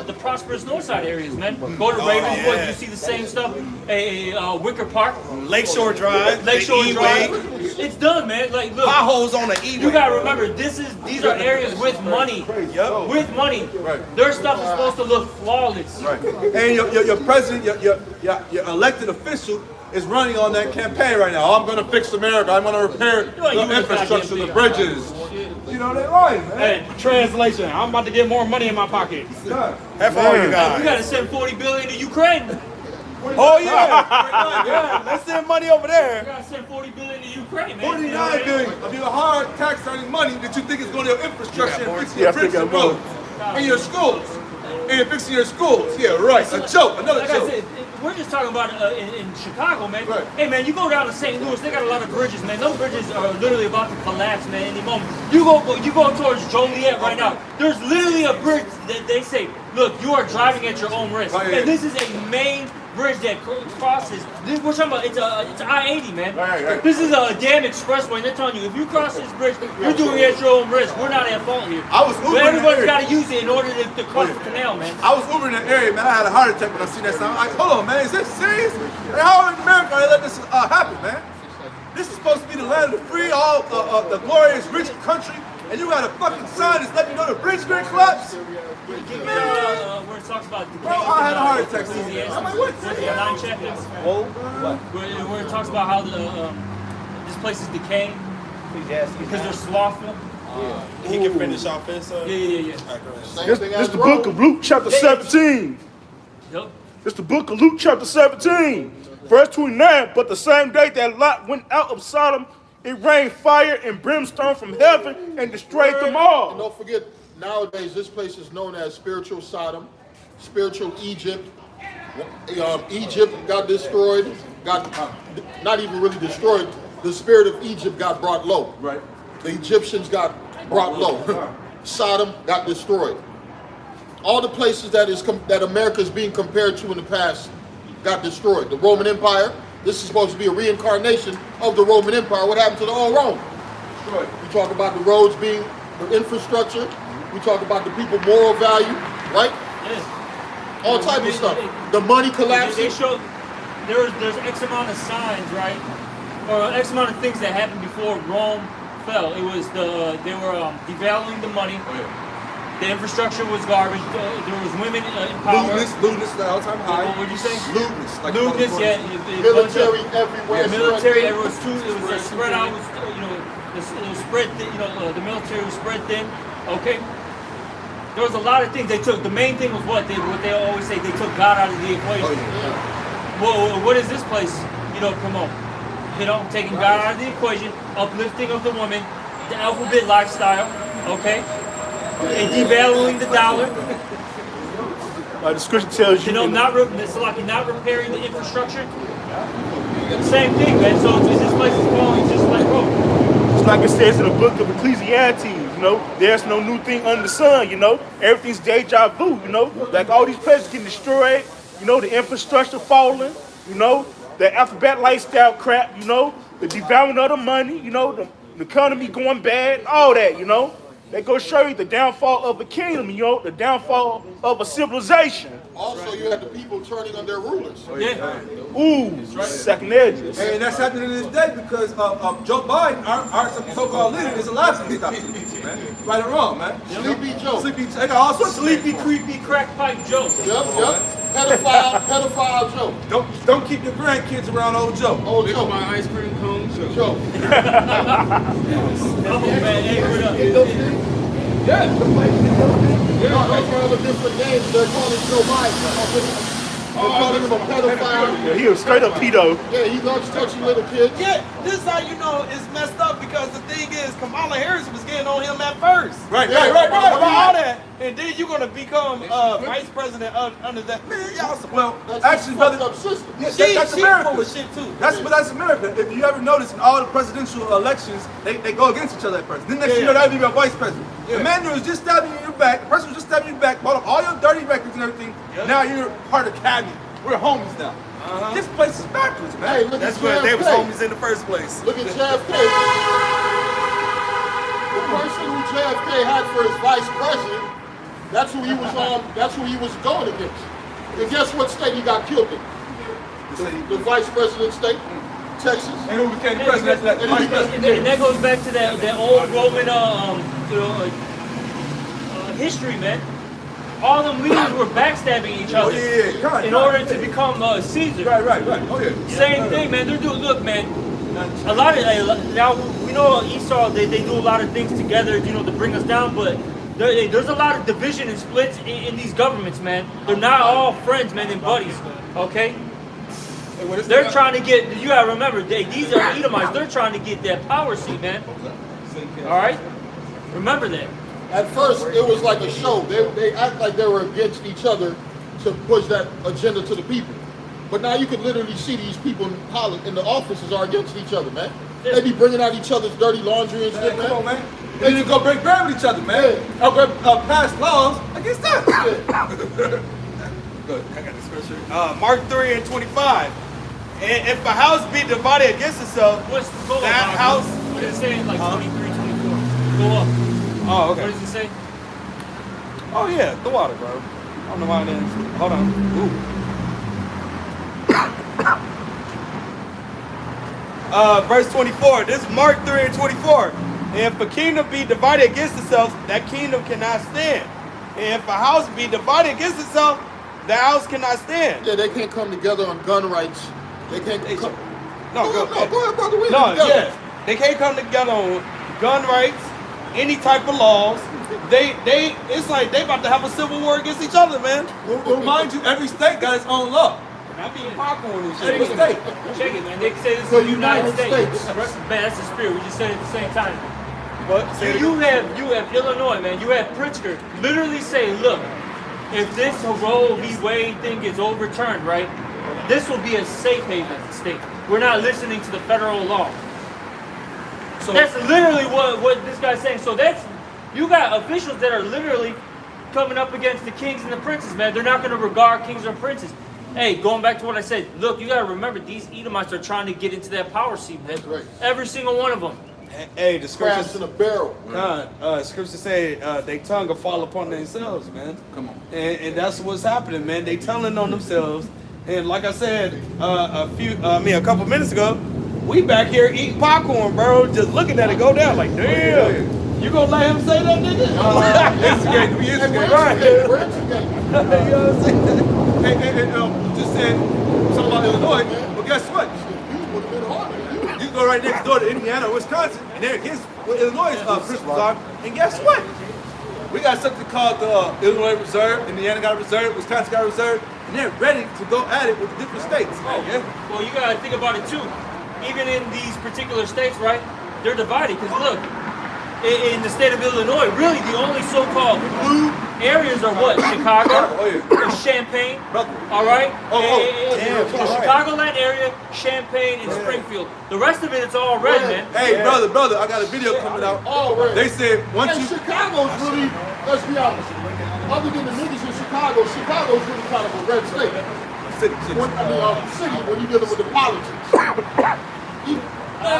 Speaker 4: the prosperous north side areas, man. Go to Ravenswood,
Speaker 9: yeah.
Speaker 4: you see the same stuff. Wicker Park,
Speaker 9: Lakeshore Drive.
Speaker 4: Lakeshore
Speaker 9: the
Speaker 4: Drive.
Speaker 9: E-Way,
Speaker 4: It's done, man. Like, look,
Speaker 9: Potholes on the E-Way.
Speaker 4: you gotta remember, these are areas with money.
Speaker 9: Yup.
Speaker 4: With money,
Speaker 2: Right.
Speaker 4: their stuff is supposed to look flawless.
Speaker 2: Right. And your president, your elected official is running on that campaign right now. Oh, I'm going to fix America. I'm going to repair
Speaker 4: You
Speaker 2: the
Speaker 4: ain't
Speaker 2: infrastructure,
Speaker 4: goddamn
Speaker 2: the bridges. You know, they're right, man.
Speaker 9: Hey, translation. I'm about to get more money in my pocket.
Speaker 2: Yeah.
Speaker 9: F all you
Speaker 4: We
Speaker 9: guys.
Speaker 4: gotta send 40 billion to Ukraine.
Speaker 9: Oh yeah. Yeah. Let's send money over
Speaker 4: We
Speaker 9: there.
Speaker 4: gotta send 40 billion to Ukraine, man.
Speaker 2: 49 billion of your hard tax-earning money that you think is going to your infrastructure and fixing
Speaker 5: Yeah,
Speaker 2: your
Speaker 5: I think
Speaker 2: bridges and
Speaker 5: I know.
Speaker 2: roads and your schools. And you're fixing your schools. Yeah, right. A joke. Another
Speaker 4: Like I
Speaker 2: joke.
Speaker 4: said, we're just talking about in Chicago, man.
Speaker 2: Right.
Speaker 4: Hey, man, you go down to St. Louis, they got a lot of bridges, man. Those bridges are literally about to collapse, man, any moment. You go towards Joliet right now. There's literally a bridge that they say, look, you are driving at your own risk.
Speaker 2: Right, yeah.
Speaker 4: And this is a main bridge that crosses. We're talking about it's I-80, man.
Speaker 2: Right.
Speaker 4: This is a damn expressway, and they're telling you if you cross this bridge, you're doing it at your own risk. We're not at fault here.
Speaker 2: I was
Speaker 4: But
Speaker 2: Ubering
Speaker 4: everybody's
Speaker 2: that
Speaker 4: got
Speaker 2: area.
Speaker 4: to use it in order to cross the canal, man.
Speaker 2: I was Ubering in that area, man. I had a heart attack when I seen that sign. I'm like, hold on, man. Is this serious? And how in America they let this happen, man? This is supposed to be the land of the free, all the glorious, rich country, and you got a fucking sign that's letting you know the bridge gonna collapse.
Speaker 4: Where it talks about the
Speaker 2: Bro, I had a heart attack.
Speaker 4: I'm like, what? 9 chapters.
Speaker 3: Oh, what?
Speaker 4: Where it talks about how this place is decaying because they're slothful.
Speaker 5: He can finish off his.
Speaker 4: Yeah.
Speaker 1: Same thing
Speaker 6: This
Speaker 1: as
Speaker 6: the book
Speaker 1: Rome.
Speaker 6: of Luke chapter 17.
Speaker 4: Yup.
Speaker 6: It's the book of Luke chapter 17, verse 29. But the same day that Lot went out of Sodom, it rained fire and brimstone from heaven and destroyed them
Speaker 1: And
Speaker 6: all.
Speaker 1: don't forget, nowadays this place is known as spiritual Sodom, spiritual Egypt. Egypt got destroyed, not even really destroyed. The spirit of Egypt got brought low.
Speaker 2: Right.
Speaker 1: The Egyptians got brought low. Sodom got destroyed. All the places that America is being compared to in the past got destroyed. The Roman Empire. This is supposed to be a reincarnation of the Roman Empire. What happened to the old Rome?
Speaker 2: Destroyed.
Speaker 1: We talk about the roads being the infrastructure. We talk about the people moral value, right?
Speaker 4: Yeah.
Speaker 1: All type of stuff. The money
Speaker 4: They
Speaker 1: collapsing.
Speaker 4: show there's X amount of signs, right? Or X amount of things that happened before Rome fell. It was they were devaluing the money. The infrastructure was garbage. There was women in power.
Speaker 2: Lewdness is the all-time high.
Speaker 4: What would you say?
Speaker 2: Lewdness.
Speaker 4: Lewdness, yeah.
Speaker 1: Military everywhere.
Speaker 4: Yeah, military.
Speaker 1: spread
Speaker 4: It was too. It was spread out. It was spread thin. The military was spread thin. Okay. There was a lot of things they took. The main thing was what they always say. They took God out of the equation. Well, what is this place? Promote? Taking God out of the equation, uplifting of the woman, the alphabet lifestyle. Okay. And devaluing the dollar.
Speaker 6: The scripture tells you.
Speaker 4: not repairing the infrastructure. Same thing, man. So this place is falling just like Rome.
Speaker 6: It's like it says in the book of Ecclesiastes, there's no new thing under the sun, everything's deja vu, like all these places getting destroyed, the infrastructure falling, the alphabet lifestyle crap, the devaluing of the money, the economy going bad, all that, They go show you the downfall of a kingdom, the downfall of a civilization.
Speaker 1: Also, you had the people turning on their rulers.
Speaker 4: Yeah.
Speaker 6: Ooh, second edges.
Speaker 2: And that's happening in this day because Joe Biden, our so-called leader, is alive to stop man. Right or wrong, man.
Speaker 1: Sleepy Joe.
Speaker 2: They got all sorts of
Speaker 4: Sleepy, creepy, crack pipe jokes.
Speaker 1: Yep. Pedophile Joe.
Speaker 2: Don't keep your grandkids around old Joe.
Speaker 1: Old
Speaker 8: Pick
Speaker 1: Joe.
Speaker 8: up my ice cream cone.
Speaker 1: Joe.
Speaker 4: Oh man, hey, what up?
Speaker 1: They're all the different names. They're calling Joe Biden. They're calling him a pedophile.
Speaker 6: Yeah, he was straight up pedo.
Speaker 1: Yeah, he loves touching little kids.
Speaker 7: Yeah, this is how you know it's messed up because the thing is Kamala Harris was getting on him at first.
Speaker 2: Right.
Speaker 7: About all that, and then you're gonna become vice president under that. Man, y'all. Well,
Speaker 1: That's
Speaker 2: Actually,
Speaker 1: a
Speaker 2: brother,
Speaker 1: fucked up system.
Speaker 2: that's
Speaker 7: she
Speaker 2: America.
Speaker 7: full of shit too.
Speaker 2: That's America. If you ever notice in all the presidential elections, they go against each other at first. Then next thing you know, that'll be your vice president. The man who was just stabbing you in your back, the person who was just stabbing you in your back, bought up all your dirty records and everything. Now you're part of cabinet. We're homies now. This place is backwards, man.
Speaker 1: Hey, look
Speaker 5: That's
Speaker 1: at
Speaker 5: where they was
Speaker 1: JFK.
Speaker 5: homies in the first place.
Speaker 1: Look at JFK. The person who JFK had for his vice president, that's who he was on. That's who he was going against. And guess what state he got killed in? The vice president state, Texas.
Speaker 2: And who became president after that? Vice president.
Speaker 4: And that goes back to that old Roman history, man. All them leaders were backstabbing each other in order to become Caesar.
Speaker 2: Right. Oh yeah.
Speaker 4: Same thing, man. They're doing. Look, man. A lot of now we know Esau. They do a lot of things together, to bring us down. But there's a lot of division and splits in these governments, man. They're not all friends, man, and buddies. Okay. They're trying to get. You gotta remember, these are Edomites. They're trying to get that power seat, man. All right. Remember that.
Speaker 1: At first, it was like a show. They act like they were against each other to push that agenda to the people. But now you can literally see these people in the offices are against each other, man. They be bringing out each other's dirty laundry and shit, man.
Speaker 2: Come on, man. They need to go break bread with each other, man. Pass laws against that.
Speaker 5: Good. I got the scripture. Mark 3:25. And if a house be divided against itself,
Speaker 4: Go
Speaker 5: that
Speaker 4: up,
Speaker 5: house.
Speaker 4: What is it saying? Like 23, 24. Go up.
Speaker 5: Oh, okay.
Speaker 4: What does it say?
Speaker 5: Oh yeah, the water, bro. I don't know why it is. Hold on. Ooh.
Speaker 9: verse 24. This is Mark 3 and 24. If a kingdom be divided against itself, that kingdom cannot stand. And if a house be divided against itself, the house cannot stand.
Speaker 1: Yeah, they can't come together on gun rights. They can't come.
Speaker 9: No,
Speaker 1: go ahead, brother. We
Speaker 9: No,
Speaker 1: together.
Speaker 9: yeah. They can't come together on gun rights, any type of laws. It's like they about to have a civil war against each other, man.
Speaker 2: Well, mind you, every state got its own law.
Speaker 9: I be popcorn and shit.
Speaker 2: Every state.
Speaker 4: Check it, man. They say this is
Speaker 1: So
Speaker 4: the United
Speaker 1: United
Speaker 4: States.
Speaker 1: States.
Speaker 4: Man, that's the spirit. We just said it at the same time.
Speaker 9: But
Speaker 4: You have Illinois, man. You have Pritzker literally say, look, if this Roe v. Wade thing gets overturned, right, this will be a safe haven state. We're not listening to the federal law. So that's literally what this guy's saying. So you got officials that are literally coming up against the kings and the princes, man. They're not going to regard kings or princes. Hey, going back to what I said, look, you got to remember, these Edomites are trying to get into that power seat, man.
Speaker 1: Right.
Speaker 4: Every single one of them.
Speaker 9: hey, the
Speaker 1: Crabs
Speaker 9: scriptures
Speaker 1: in a barrel.
Speaker 9: scriptures say they tongue will fall upon themselves, man.
Speaker 2: Come on.
Speaker 9: And that's what's happening, man. They telling on themselves. And like I said a couple minutes ago, we back here eating popcorn, bro, just looking at it go down like, damn. You gonna let him say that, nigga?
Speaker 2: Instigate, we instigate.
Speaker 9: Right.
Speaker 1: We're instigating.
Speaker 9: You know what I'm saying?
Speaker 2: Hey, just said something about Illinois, but guess what?
Speaker 1: You would have been harder.
Speaker 2: You go right next door to Indiana or Wisconsin, and they're against what Illinois' principles are. And guess what? We got something called the Illinois Reserve, Indiana got a reserve, Wisconsin got a reserve, and they're ready to go at it with the different states. Yeah.
Speaker 4: Well, you gotta think about it too. Even in these particular states, right? They're divided. Because look, in the state of Illinois, really the only so-called blue areas are what? Chicago, and Champaign. All right. The Chicagoland area, Champaign, and Springfield. The rest of it's all red, man.
Speaker 2: Hey, brother, I got a video coming out.
Speaker 1: All red.
Speaker 2: They said once
Speaker 1: And
Speaker 2: you
Speaker 1: Chicago's really, let's be honest, other than the niggas in Chicago's really kind of a red state.
Speaker 2: city.
Speaker 1: City, when you're dealing with the politics.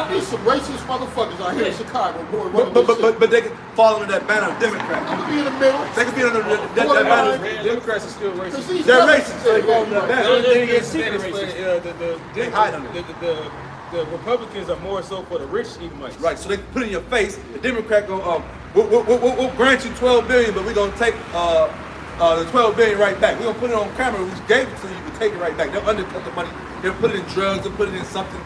Speaker 1: There's some racist motherfuckers out here in Chicago, boy.
Speaker 2: But they could fall under that banner of Democrat.
Speaker 1: They could be in the middle.
Speaker 2: They could be under that banner of
Speaker 8: Democrats are still racist.
Speaker 2: They're racist.
Speaker 8: They hide under the Republicans are more so for the rich Edomites.
Speaker 2: Right, so they put in your face, the Democrat go, we'll grant you $12 billion, but we're going to take the $12 billion right back. We're going to put it on camera, we gave it to you, you can take it right back. They'll undercut the money, they'll put it in drugs, they'll put it in something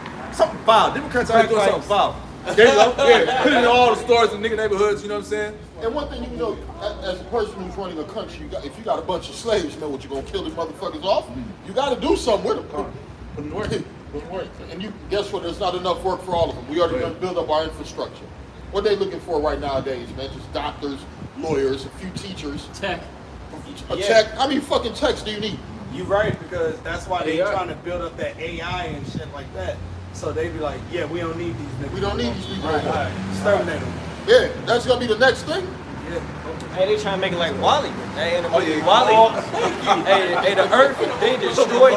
Speaker 2: foul. Democrats are doing something foul. There you go, yeah, put it in all the stores and nigga neighborhoods, you know what I'm saying?
Speaker 1: And one thing you know, as a person who's running a country, if you got a bunch of slaves, you know what, you're going to kill these motherfuckers off? You got to do something with them.
Speaker 2: Put it in work.
Speaker 1: And you guess what? There's not enough work for all of them. We already done build up our infrastructure. What they looking for right nowadays, man? Just doctors, lawyers, a few teachers.
Speaker 4: Tech.
Speaker 1: A tech. How many fucking techs do you need?
Speaker 9: You're right, because that's why they
Speaker 8: AI.
Speaker 9: trying to build up that AI and shit like that. So they be like, yeah, we don't need these niggas.
Speaker 1: We don't need these people.
Speaker 9: All right, exterminate them.
Speaker 1: Yeah, that's gonna be the next thing.
Speaker 3: Hey, they trying to make it like Wally. Hey, in the movie
Speaker 2: yeah.
Speaker 3: Wally. Hey, the Earth, they destroyed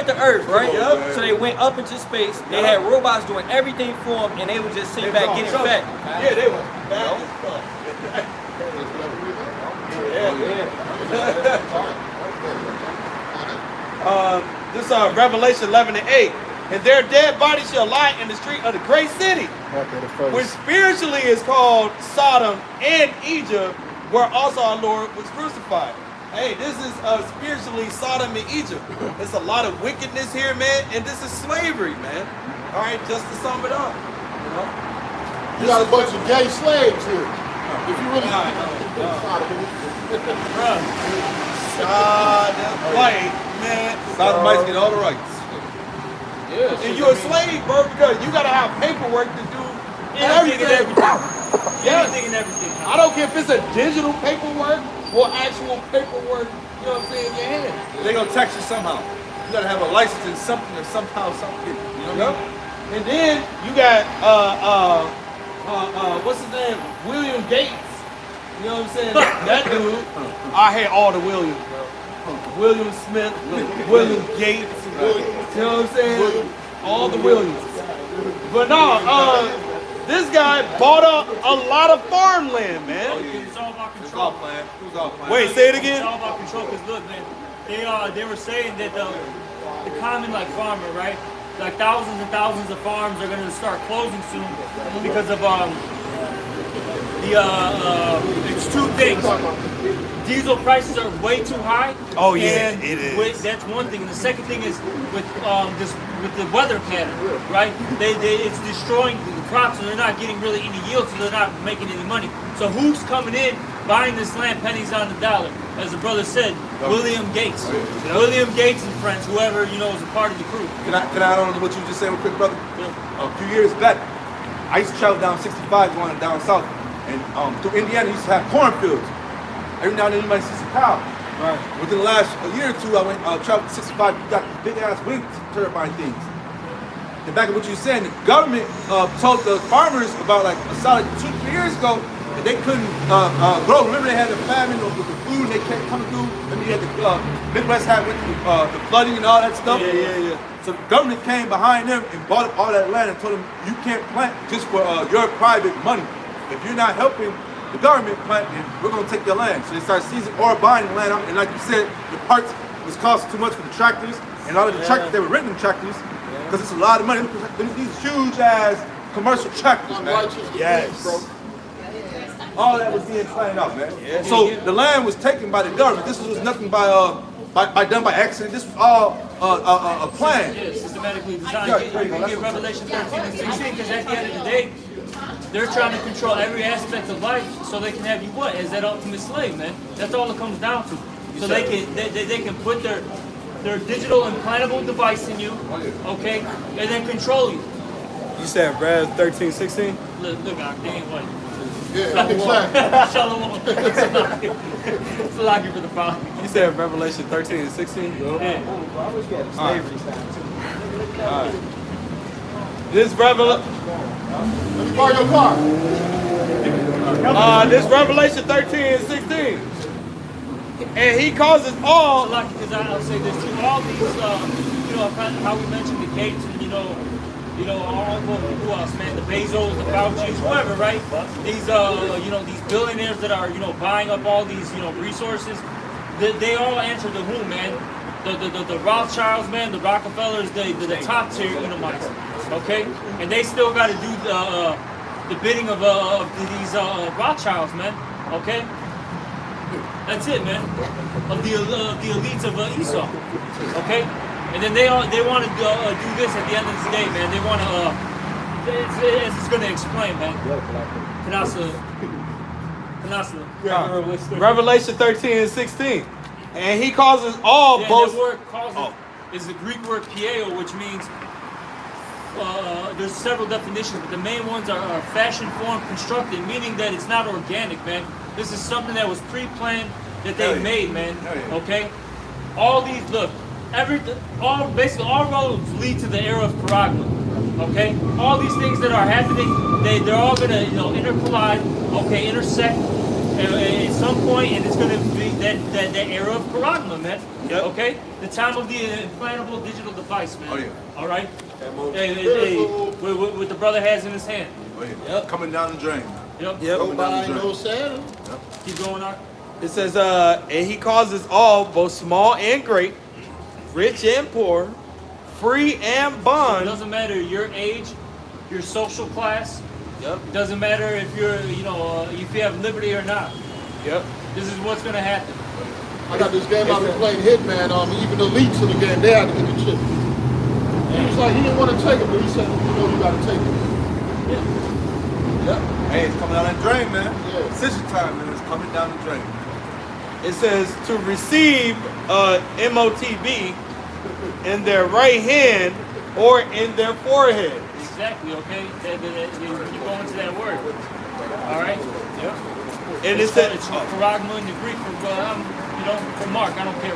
Speaker 3: the Earth, right? So they went up into space. They had robots doing everything for them, and they would just sit back getting fat.
Speaker 9: Yeah, they were bad as fuck. This is Revelation 11 and 8. And their dead bodies shall lie in the street of the great city, which spiritually is called Sodom and Egypt, where also our Lord was crucified. Hey, this is spiritually Sodom and Egypt. There's a lot of wickedness here, man, and this is slavery, man. All right, just to sum it up, you know.
Speaker 1: You got a bunch of gay slaves here. If you really
Speaker 9: Like, man.
Speaker 2: Sodomites get all the rights.
Speaker 9: And you're a slave, bro, because you gotta have paperwork to do everything.
Speaker 4: Everything and everything.
Speaker 9: I don't care if it's a digital paperwork or actual paperwork, you know what I'm saying, in your hand.
Speaker 2: They're gonna tax you somehow. You gotta have a license in something or somehow something. You know what I mean?
Speaker 9: And then you got what's his name? William Gates. You know what I'm saying? That dude. I hate all the Williams, bro. William Smith, William Gates, you know what I'm saying? All the Williams. But no, this guy bought up a lot of farmland, man.
Speaker 4: It's all about control.
Speaker 9: Wait, say it
Speaker 4: It's
Speaker 9: again?
Speaker 4: all about control. Because look, man, they were saying that the common like farmer, right? like thousands and thousands of farms are gonna start closing soon because of it's two things. Diesel prices are way too high.
Speaker 9: Oh, yeah,
Speaker 4: and
Speaker 9: it is.
Speaker 4: That's one thing, and the second thing is with with the weather pattern, right? It's destroying the crops, and they're not getting really any yield, so they're not making any money. So who's coming in buying this land pennies on the dollar? As the brother said, William Gates, William Gates and friends, whoever is a part of the crew.
Speaker 2: Can I add on to what you just said real quick, brother? A few years back, I used to travel down 65 going down south, and through Indiana, I used to have cornfields. Every now and then you might see some cows.
Speaker 9: Right.
Speaker 2: Within the last year or two, I went traveled to 65. You got these big ass wind turbine things. And back at what you were saying, the government told the farmers about like a solid 2-3 years ago that they couldn't grow. Remember they had the famine with the food, they kept coming through. And you had the Midwest had with the flooding and all that stuff.
Speaker 9: Yeah.
Speaker 2: So the government came behind them and bought up all that land and told them you can't plant just for your private money. If you're not helping the government plant, and we're gonna take your land. So they started seizing or buying the land out, and like you said, the parts was costing too much for the tractors, and all of the tractors, they were renting tractors, because it's a lot of money. These huge ass commercial tractors, man.
Speaker 1: Unrighteous
Speaker 2: Yes.
Speaker 1: bro.
Speaker 2: All that was being planned out, man. So the land was taken by the government. This was nothing by done by accident. This was all a plan.
Speaker 4: Yeah, systematically designed.
Speaker 2: Yeah,
Speaker 4: You
Speaker 2: there you go.
Speaker 4: get Revelation 13 and 16, because at the end of the day, they're trying to control every aspect of life so they can have you what? As that ultimate slave, man. That's all it comes down to. So they can put their digital implantable device in you, okay, and then control you.
Speaker 9: You said Rev 13, 16?
Speaker 4: Look, they ain't white.
Speaker 1: Yeah, exactly.
Speaker 4: Shalom. It's a lucky for the father.
Speaker 9: You said Revelation 13 and 16?
Speaker 4: Yeah.
Speaker 9: Alright. This Revelation.
Speaker 1: Let me borrow your car.
Speaker 9: This Revelation 13 and 16. And he causes all.
Speaker 4: Lucky, because I'll say this too. All these, how we mentioned the Gates and all who else, man? The Bezos, the Fauci's, whoever, right? These, these billionaires that are, buying up all these, resources. They all answer to who, man? The Rothschilds, man, the Rockefellers, the top tier Edomites, okay? And they still got to do the bidding of these Rothschilds, man, okay? That's it, man. Of the elites of Esau, okay? And then they want to do this at the end of the day, man. They want to. It's going to explain, man.
Speaker 9: Revelation 13 and 16. And he causes all both.
Speaker 4: The word causes is the Greek word pieo, which means there's several definitions, but the main ones are fashion, form, constructed, meaning that it's not organic, man. This is something that was pre-planned that they made, man. Okay, all these basically all roads lead to the era of Paragma. Okay, all these things that are happening, they're all gonna intercollide, okay, intersect at some point, and it's gonna be that era of Paragma, man. Yep. Okay, the time of the implantable digital device, man.
Speaker 2: Oh yeah.
Speaker 4: All right. What the brother has in his hand.
Speaker 2: Oh, yeah. Yep. Coming down the drain.
Speaker 4: Yep.
Speaker 1: Nobody knows Santa.
Speaker 4: Keep going on.
Speaker 9: It says, and he causes all, both small and great, rich and poor, free and
Speaker 4: It
Speaker 9: bond.
Speaker 4: doesn't matter your age, your social class.
Speaker 9: Yep.
Speaker 4: It doesn't matter if you're, if you have liberty or not.
Speaker 9: Yep.
Speaker 4: This is what's gonna happen.
Speaker 1: I got this game I've been playing Hitman. Even the elites of the game, they had to get the chip. And he was like, he didn't want to take it, but he said, you got to take it.
Speaker 4: Yeah.
Speaker 2: Yep. Hey, it's coming down that drain, man.
Speaker 1: Yeah.
Speaker 2: Decision time, man. It's coming down the drain.
Speaker 9: It says to receive MOTB in their right hand or in their forehead.
Speaker 4: Exactly. Okay. You go into that word. All right.
Speaker 9: Yep. And
Speaker 4: It's
Speaker 9: it's
Speaker 4: Paragma in the Greek for for Mark. I don't care.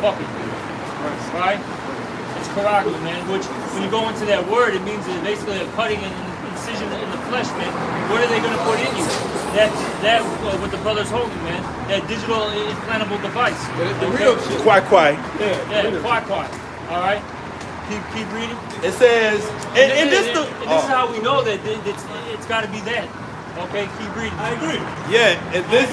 Speaker 4: Fuck it. Right. It's Paragma, man. Which when you go into that word, it means it's basically a cutting and incision in the flesh, man. What are they going to put in you? That what the brother's holding, man. That digital implantable device.
Speaker 8: The real shit.
Speaker 6: Quack.
Speaker 4: Yeah, quack. All right. Keep reading.
Speaker 9: It says, and this
Speaker 4: this is how we know that it's got to be that. Okay, keep reading. I agree.
Speaker 9: yeah, and this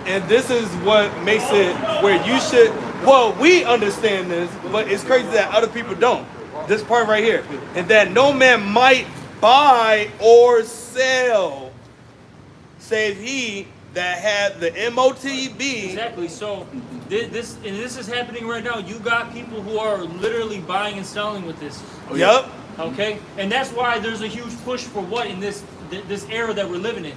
Speaker 9: and this is what makes it where you should Well, we understand this, but it's crazy that other people don't. This part right here. And that no man might buy or sell, save he that had the MOTB.
Speaker 4: Exactly. So this is happening right now. You got people who are literally buying and selling with this.
Speaker 9: Yup.
Speaker 4: Okay, and that's why there's a huge push for what in this era that we're living in.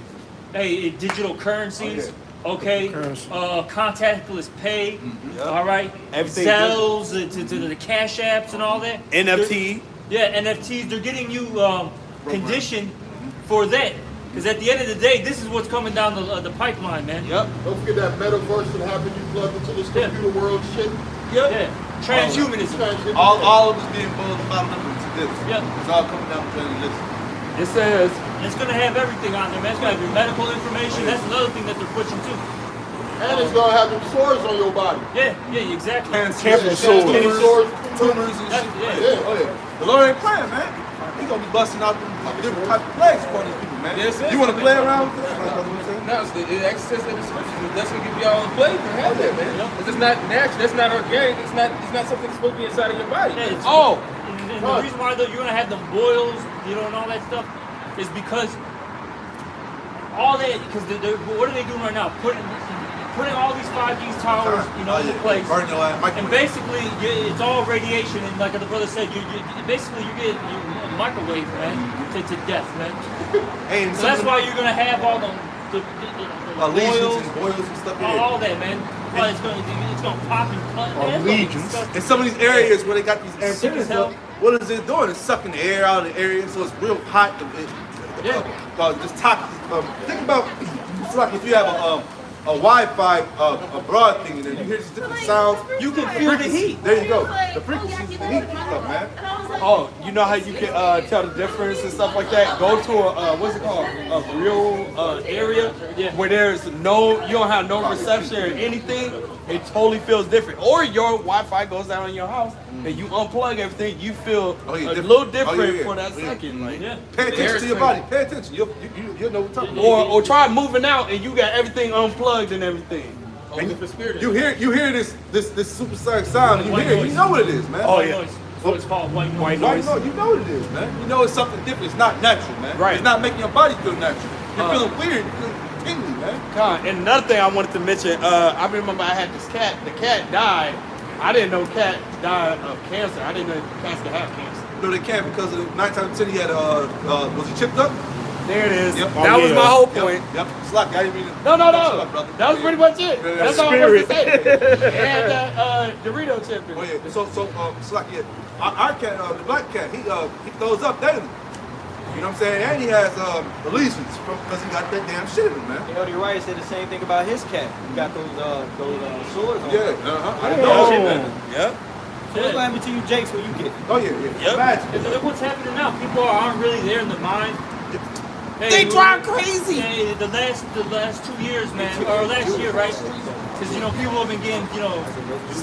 Speaker 4: Hey, digital currencies. Okay, contactless pay. All right,
Speaker 9: Everything
Speaker 4: sells to the cash apps and all that.
Speaker 9: NFT.
Speaker 4: NFTs. They're getting you conditioned for that. Because at the end of the day, this is what's coming down the pipeline, man.
Speaker 9: Yep.
Speaker 1: Don't forget that metaverse that happened. You plugged into this computer world shit.
Speaker 9: Yep.
Speaker 4: Yeah. Transhumanism.
Speaker 2: All of us being boiled up into this.
Speaker 4: Yep.
Speaker 2: It's all coming down to transhumanism.
Speaker 9: It says,
Speaker 4: It's going to have everything on there, man. It's going to have your medical information. That's another thing that they're pushing too.
Speaker 1: And it's gonna have them sores on your body.
Speaker 4: Yeah, exactly.
Speaker 6: Cancer
Speaker 1: Sores.
Speaker 6: sores.
Speaker 2: Tumors and
Speaker 4: That's,
Speaker 2: shit.
Speaker 4: yeah.
Speaker 2: Oh yeah. The Lord ain't playing, man. He gonna be busting out them different type of plagues for these people, man.
Speaker 8: Yes, sir.
Speaker 2: You wanna play around with this?
Speaker 8: No, it actually says in the scriptures that's gonna give you all the play for have that, man. It's not natural. That's not organic. It's not something that's supposed to be inside of your body.
Speaker 4: Yeah, it's-
Speaker 8: Oh,
Speaker 4: And the reason why though you're gonna have them boils, you know, and all that stuff, is because all that. Because what are they doing right now? Putting all these 5G towers, you know, in place.
Speaker 2: Burn your ass.
Speaker 4: And basically, it's all radiation, and like the brother said, you basically you get microwave, man, to death, man.
Speaker 2: And
Speaker 4: So that's why you're gonna have all the
Speaker 2: lesions
Speaker 4: boils,
Speaker 2: and boils and stuff.
Speaker 4: all that, man. Well, it's gonna pop and cut. Man,
Speaker 6: legions.
Speaker 2: In some of these areas where they got these
Speaker 4: Sick as
Speaker 2: antennas
Speaker 4: hell.
Speaker 2: up, what is it doing? It's sucking the air out of the area, so it's real hot. Just toxic. Think about, it's like if you have a Wi-Fi, a broad thing, and then you hear these different sounds.
Speaker 4: You can feel the heat.
Speaker 2: There you go. The frequencies, the heat and stuff, man.
Speaker 9: oh, you know how you can tell the difference and stuff like that? Go to a, what's it called? A real area where there's you don't have no reception or anything. It totally feels different. Or your Wi-Fi goes down in your house and you unplug everything, you feel a little different for that second. Like,
Speaker 2: Pay attention to your body. Pay attention. You'll know what I'm talking about.
Speaker 9: or try moving out and you got everything unplugged and everything.
Speaker 2: You hear this supersonic sound. And you hear it. You know what it is, man.
Speaker 9: Oh,
Speaker 4: White
Speaker 9: yeah.
Speaker 4: noise. That's what it's called, white noise.
Speaker 9: White
Speaker 2: Right,
Speaker 9: noise.
Speaker 2: you know what it is, man. You know it's something different. It's not natural, man.
Speaker 9: Right.
Speaker 2: It's not making your body feel natural. You're feeling weird. You're feeling tingly, man.
Speaker 9: And another thing I wanted to mention, I remember I had this cat. The cat died. I didn't know cat died of cancer. I didn't know cats could have cancer.
Speaker 2: No, they can't because of the 9 times 10 he had, was he chipped up?
Speaker 9: There it is.
Speaker 2: Yep.
Speaker 9: That was my whole point.
Speaker 2: Yep. It's like, I didn't mean to.
Speaker 9: No.
Speaker 2: Shut up, brother.
Speaker 9: That was pretty much it.
Speaker 2: Yeah,
Speaker 9: That's all I wanted to say. And that Dorito chip.
Speaker 2: Oh yeah. So it's like our cat, the black cat, he throws up daily. You know what I'm saying? And he has the lesions because he got that damn shit in him, man.
Speaker 3: Elder Uriah said the same thing about his cat. He got those sores on.
Speaker 2: Yeah. I didn't know shit, man.
Speaker 9: Yep.
Speaker 3: So what's gonna happen to you, Jakes, when you get it?
Speaker 2: Oh yeah.
Speaker 9: Yep.
Speaker 2: Imagine.
Speaker 4: Look what's happening now. People aren't really there in the mind.
Speaker 9: They drive crazy.
Speaker 4: Hey, the last 2 years, man, or last year, right? Because people have been getting,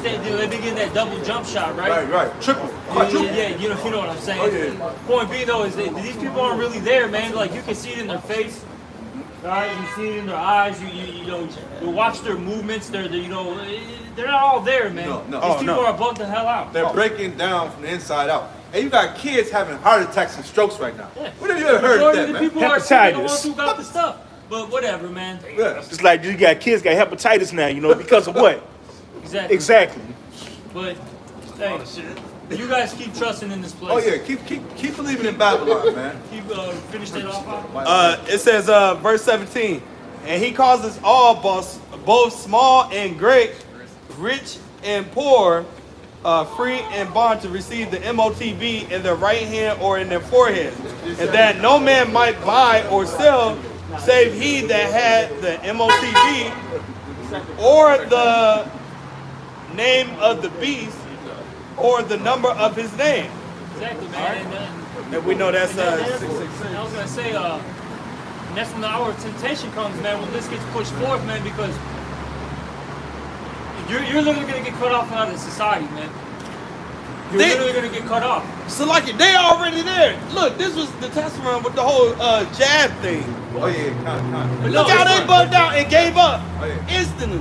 Speaker 4: they've been getting that double jump shot, right?
Speaker 2: Right. Triple.
Speaker 4: Yeah, you know what I'm saying.
Speaker 2: Oh, yeah.
Speaker 4: Point being though is that these people aren't really there, man. Like you can see it in their face, all right? You see it in their eyes. You watch their movements. They're not all there, man.
Speaker 2: No.
Speaker 4: These people are bugged the hell out.
Speaker 2: They're breaking down from the inside out. And you got kids having heart attacks and strokes right now.
Speaker 4: Yeah.
Speaker 2: When have you ever heard of
Speaker 4: Majority
Speaker 2: that,
Speaker 4: of the
Speaker 2: man?
Speaker 4: people are sick, the ones
Speaker 6: Hepatitis.
Speaker 4: who got the stuff. But whatever, man.
Speaker 2: Yeah.
Speaker 6: It's like you got kids got hepatitis now, because of what?
Speaker 4: Exactly.
Speaker 6: Exactly.
Speaker 4: But hey, you guys keep trusting in this place.
Speaker 2: Oh yeah, keep believing in Babylon, man.
Speaker 4: Keep finish that off.
Speaker 9: It says, verse 17, and he causes all both small and great, rich and poor, free and bond to receive the MOTB in their right hand or in their forehead, and that no man might buy or sell, save he that had the MOTB or the name of the beast or the number of his name.
Speaker 4: Exactly, man.
Speaker 9: And we know that's
Speaker 4: I was gonna say, and that's when the hour of temptation comes, man. When this gets pushed forth, man, because you're literally gonna get cut off out of society, man. You're literally gonna get cut off.
Speaker 9: So like they already there. Look, this was the test run with the whole jab thing.
Speaker 2: Oh yeah,
Speaker 4: But
Speaker 9: Look
Speaker 4: no,
Speaker 9: how
Speaker 4: it's
Speaker 9: they
Speaker 4: not.
Speaker 9: bugged out and gave up
Speaker 2: Oh, yeah.
Speaker 9: instantly.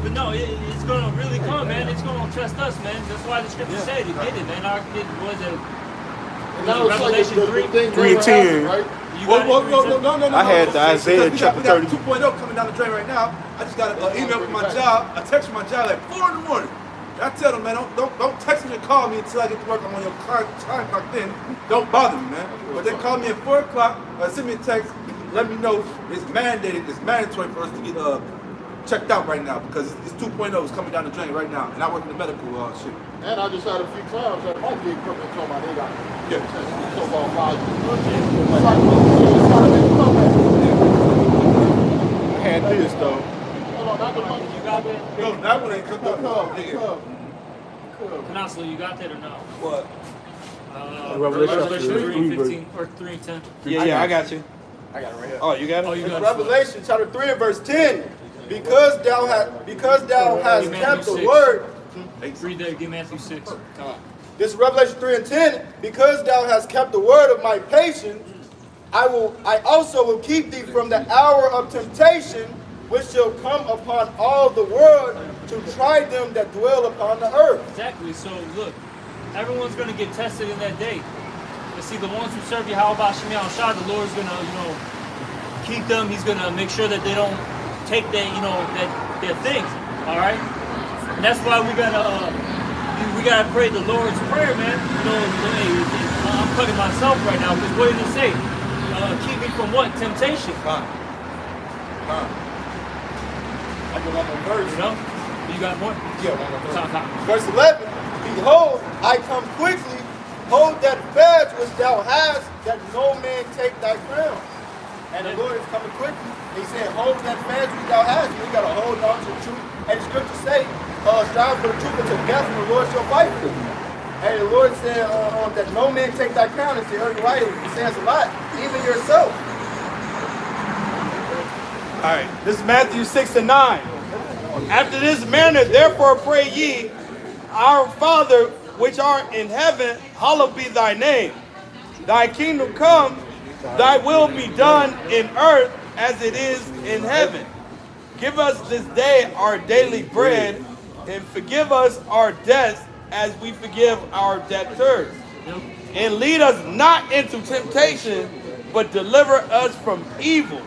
Speaker 4: But no, it's gonna really come, man. It's gonna test us, man. That's why the scripture said it did it, man. Was it
Speaker 1: Now it's like
Speaker 4: Revelation
Speaker 1: the
Speaker 4: 3?
Speaker 1: thing
Speaker 6: 3 and 10.
Speaker 1: right?
Speaker 4: You got it,
Speaker 2: No.
Speaker 6: I had the Isaiah chapter
Speaker 2: we got
Speaker 6: 30.
Speaker 2: 2.0 coming down the drain right now. I just got an email from my job, a text from my job like 4 in the morning. I tell them, man, don't text me and call me until I get to work. I'm on your time clock then. Don't bother me, man. But they call me at 4 o'clock, send me a text, let me know it's mandated, it's mandatory for us to get checked out right now because it's 2.0 is coming down the drain right now. And I work in the medical shit.
Speaker 1: And I just had a few times that might be equipment told me they got
Speaker 2: Yeah.
Speaker 1: so-called logic. It's like, it's gotta make a comeback.
Speaker 6: I had this though.
Speaker 1: Hold on, not the monkey.
Speaker 4: You got that?
Speaker 2: No, that one ain't cooked up.
Speaker 1: Cub.
Speaker 4: Peninsula, you got that or no?
Speaker 9: What?
Speaker 6: Revelation
Speaker 4: 3 and 15 or 3 and 10.
Speaker 9: Yeah, I got you.
Speaker 5: I got it right here.
Speaker 9: Oh, you got it?
Speaker 4: Oh, you got it.
Speaker 5: Revelation chapter 3 and verse 10. Because thou hast kept the word.
Speaker 4: Read that. Give Matthew 6.
Speaker 5: This is Revelation 3 and 10. Because thou hast kept the word of my patience, I also will keep thee from the hour of temptation, which shall come upon all the world to try them that dwell upon the earth.
Speaker 4: Exactly. So look, everyone's gonna get tested in that day. But see, the ones who serve Yahweh Shem Shah, the Lord's gonna, keep them. He's gonna make sure that they don't take their things. All right. And that's why we gotta pray the Lord's prayer, man. I'm cutting myself right now because what did he say? Keep me from what? Temptation.
Speaker 5: I go on the verse.
Speaker 4: You got more?
Speaker 5: Yeah, one more verse.
Speaker 4: Come.
Speaker 5: Verse 11. Behold, I come quickly. Hold that fast which thou hast, that no man take thy crown. And the Lord is coming quickly. He said, hold that fast which thou hast. You got to hold on to the truth. And the scripture say, strive for the truth until death, and the Lord shall fight for you. And the Lord said that no man take thy crown. It's the early writer. He says a lot, even yourself.
Speaker 9: All right, this is Matthew 6 and 9. After this manner, therefore pray ye, our Father which art in heaven, hallowed be thy name. Thy kingdom come, thy will be done in earth as it is in heaven. Give us this day our daily bread, and forgive us our debts as we forgive our debtors. And lead us not into temptation, but deliver us from evil.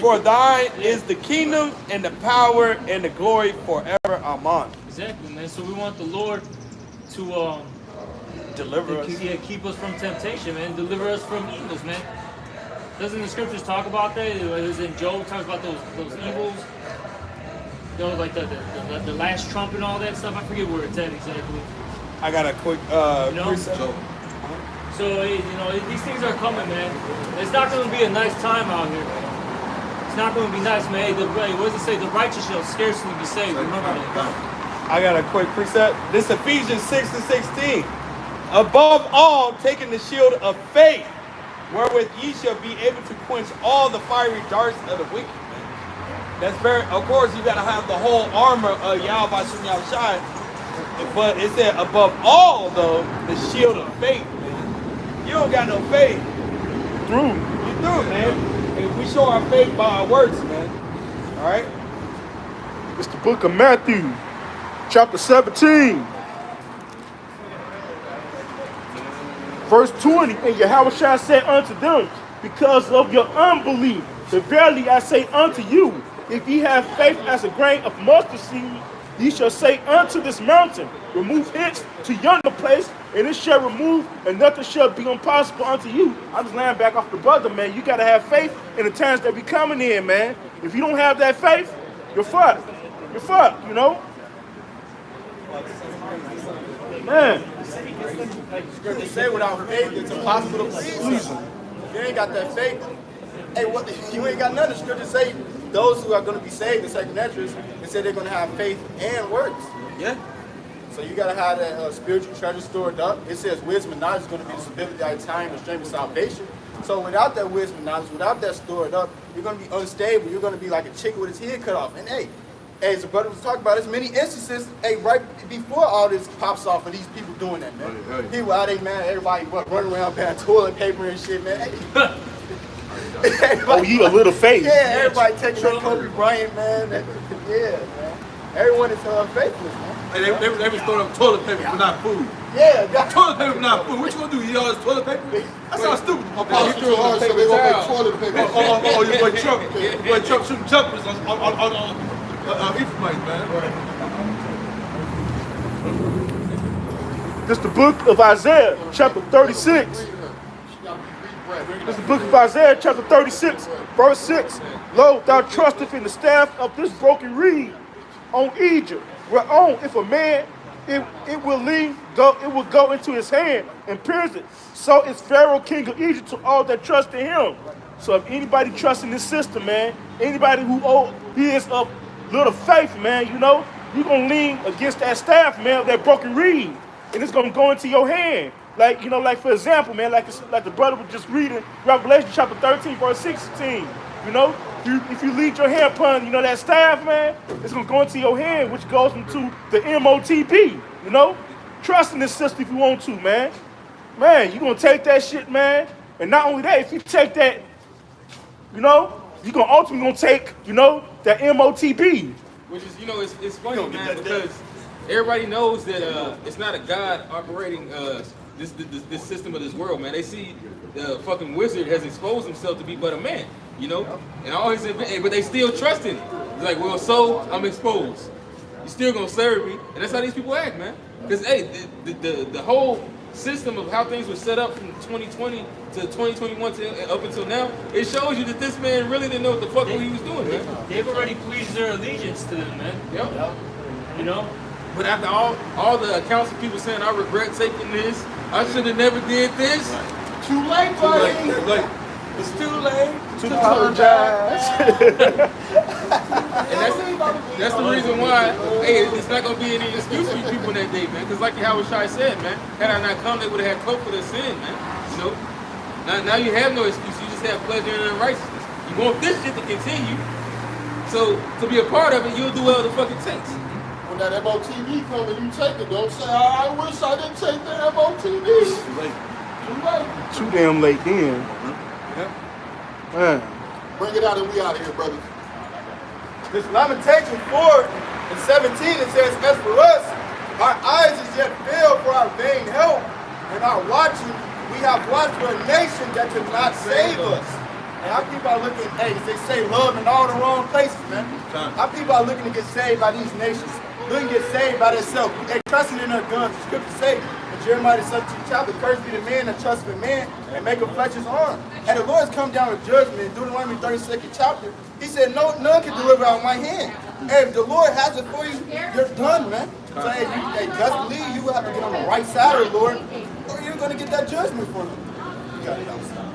Speaker 9: For thine is the kingdom and the power and the glory forever. Amen.
Speaker 4: Exactly, man. So we want the Lord to
Speaker 9: Deliver us.
Speaker 4: keep us from temptation, man. Deliver us from evils, man. Doesn't the scriptures talk about that? It was in Job, talks about those evils. Like the last trump and all that stuff. I forget where it's at exactly.
Speaker 9: I got a quick precept.
Speaker 4: So these things are coming, man. It's not going to be a nice time out here. It's not going to be nice, man. What does it say? The righteous shall scarcely be saved. Remember that.
Speaker 9: I got a quick precept. This Ephesians 6 and 16. Above all, taking the shield of faith, wherewith ye shall be able to quench all the fiery darts of the wicked. That's very, of course, you got to have the whole armor of Yahweh Shem Yahushai. But it said, above all, though, the shield of faith, man. You don't got no faith.
Speaker 6: Through.
Speaker 9: You through, man. And we show our faith by our works, man. All right?
Speaker 6: It's the book of Matthew, chapter 17. Verse 20, and Yahweh said unto them, because of your unbelief, verily I say unto you, if ye have faith as a grain of mustard seed, ye shall say unto this mountain, remove hence to yonder place, and it shall remove, and nothing shall be impossible unto you. I'm just laying back off the brother, man. You got to have faith in the times that be coming in, man. If you don't have that faith, you're fucked. You're fucked, Man.
Speaker 5: Scripture say without faith it's impossible to please him. If you ain't got that faith, you ain't got nothing. The scripture say those who are going to be saved, the second entrance, it said they're going to have faith and works.
Speaker 9: Yeah.
Speaker 5: So you got to have that spiritual treasure stored up. It says wisdom and knowledge is going to be the stability of time and strength of salvation. So without that wisdom and knowledge, without that stored up, you're going to be unstable. You're going to be like a chicken with its head cut off. And hey, as the brother was talking about, there's many instances, hey, right before all this pops off of these people doing that, man. People out there, man, everybody running around buying toilet paper and shit, man.
Speaker 6: Oh, you a little face.
Speaker 5: Yeah, everybody taking that Kobe Bryant, man. Yeah, man. Everyone is faithless, man.
Speaker 8: And they was throwing up toilet paper for not food.
Speaker 5: Yeah, that,
Speaker 8: Toilet paper for not food. What you gonna do? Eat all this toilet paper? That sounds stupid.
Speaker 1: Apostle too hard, so they gonna make toilet paper.
Speaker 8: Oh, your boy Trump shooting jumpers on Ephraimites, man.
Speaker 6: This is the book of Isaiah, chapter 36. This is the book of Isaiah, chapter 36, verse 6. Lo, thou trusteth in the staff of this broken reed on Egypt, whereon if a man it will go into his hand and pierce it. So is Pharaoh king of Egypt to all that trust in him. So if anybody trusts in this system, man, anybody who he is of little faith, man, you know, you're gonna lean against that staff, man, that broken reed, and it's gonna go into your hand. Like, you know, like for example, man, like the brother was just reading Revelation chapter 13, verse 16. You know, if you lead your hand upon, you know, that staff, man, it's gonna go into your hand, which goes into the MOTP. You know, trust in this system if you want to, man. Man, you're gonna take that shit, man, and not only that, if you take that, you know, you're gonna ultimately take, you know, that MOTP.
Speaker 8: Which is, you know, it's funny, man, because everybody knows that it's not a God operating this system of this world, man. They see the fucking wizard has exposed himself to be but a man, you know, and all his but they still trust him. It's like, well, so I'm exposed. You still gonna serve me, and that's how these people act, man. Because hey, the whole system of how things were set up from 2020 to 2021 to up until now, it shows you that this man really didn't know what the fuck he was doing, man.
Speaker 4: They've already pleased their allegiance to them, man.
Speaker 8: Yep.
Speaker 4: You know?
Speaker 8: But after all the accounts of people saying, I regret taking this, I should have never did this.
Speaker 5: too late, buddy.
Speaker 8: Too late. It's too late
Speaker 6: To apologize.
Speaker 8: And that's the reason why, hey, it's not going to be any excuse for you people in that day, man. Because like Howard Shai said, man, had I not come, they would have had cope for their sin, man. You know? Now you have no excuse. You just have pleasure in unrighteousness. You want this shit to continue. So to be a part of it, you'll do whatever the fuck it takes.
Speaker 1: When that MOTV come and you take it, don't say, I wish I didn't take the MOTV. Too late.
Speaker 6: Too damn late then. Man.
Speaker 1: Bring it out and we out of here, brothers.
Speaker 5: This Lamentations 4 and 17, it says, as for us, our eyes is yet filled for our vain help, and our watching, we have watched for a nation that could not save us. And our people are looking, hey, they say love in all the wrong places, man. Our people are looking to get saved by these nations, looking to get saved by themselves. They trusting in their guns. The scripture say in Jeremiah the 17th chapter, cursed be the man that trusts in man and make a flesh his arm. And the Lord has come down with judgment in Deuteronomy 32nd chapter. He said, none can deliver out of my hand. And if the Lord has it for you, you're done, man. So hey, just believe you have to get on the right side of the Lord, or you're going to get that judgment for you.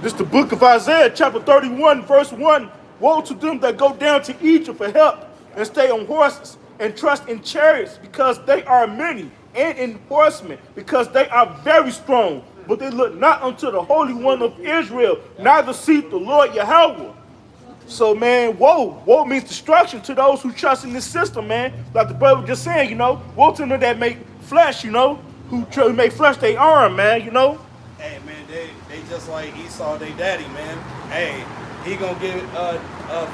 Speaker 6: This is the book of Isaiah, chapter 31, verse 1. Woe to them that go down to Egypt for help and stay on horses and trust in chariots, because they are many, and in horsemen, because they are very strong. But they look not unto the Holy One of Israel, neither seek the Lord Yahweh. So, man, woe. Woe means destruction to those who trust in this system, man. Like the brother was just saying, you know, woe to them that make flesh, you know, who try to make flesh their arm, man, you know.
Speaker 9: Hey, man, they just like Esau, they daddy, man. Hey, he gonna get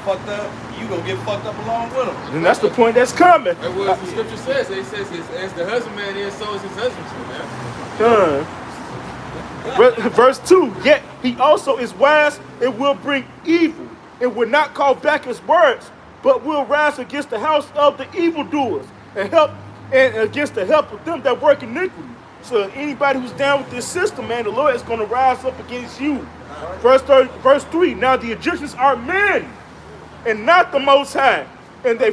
Speaker 9: fucked up, you gonna get fucked up along with him.
Speaker 6: And that's the point that's coming.
Speaker 8: That's what the scripture says. It says, as the husbandman is, so is his husbandman, man.
Speaker 6: Verse 2, yet he also is wise and will bring evil, and will not call back his words, but will rise against the house of the evildoers and against the help of them that work iniquity. So anybody who's down with this system, man, the Lord is going to rise up against you. Verse 3, now the Egyptians are men and not the Most High, and their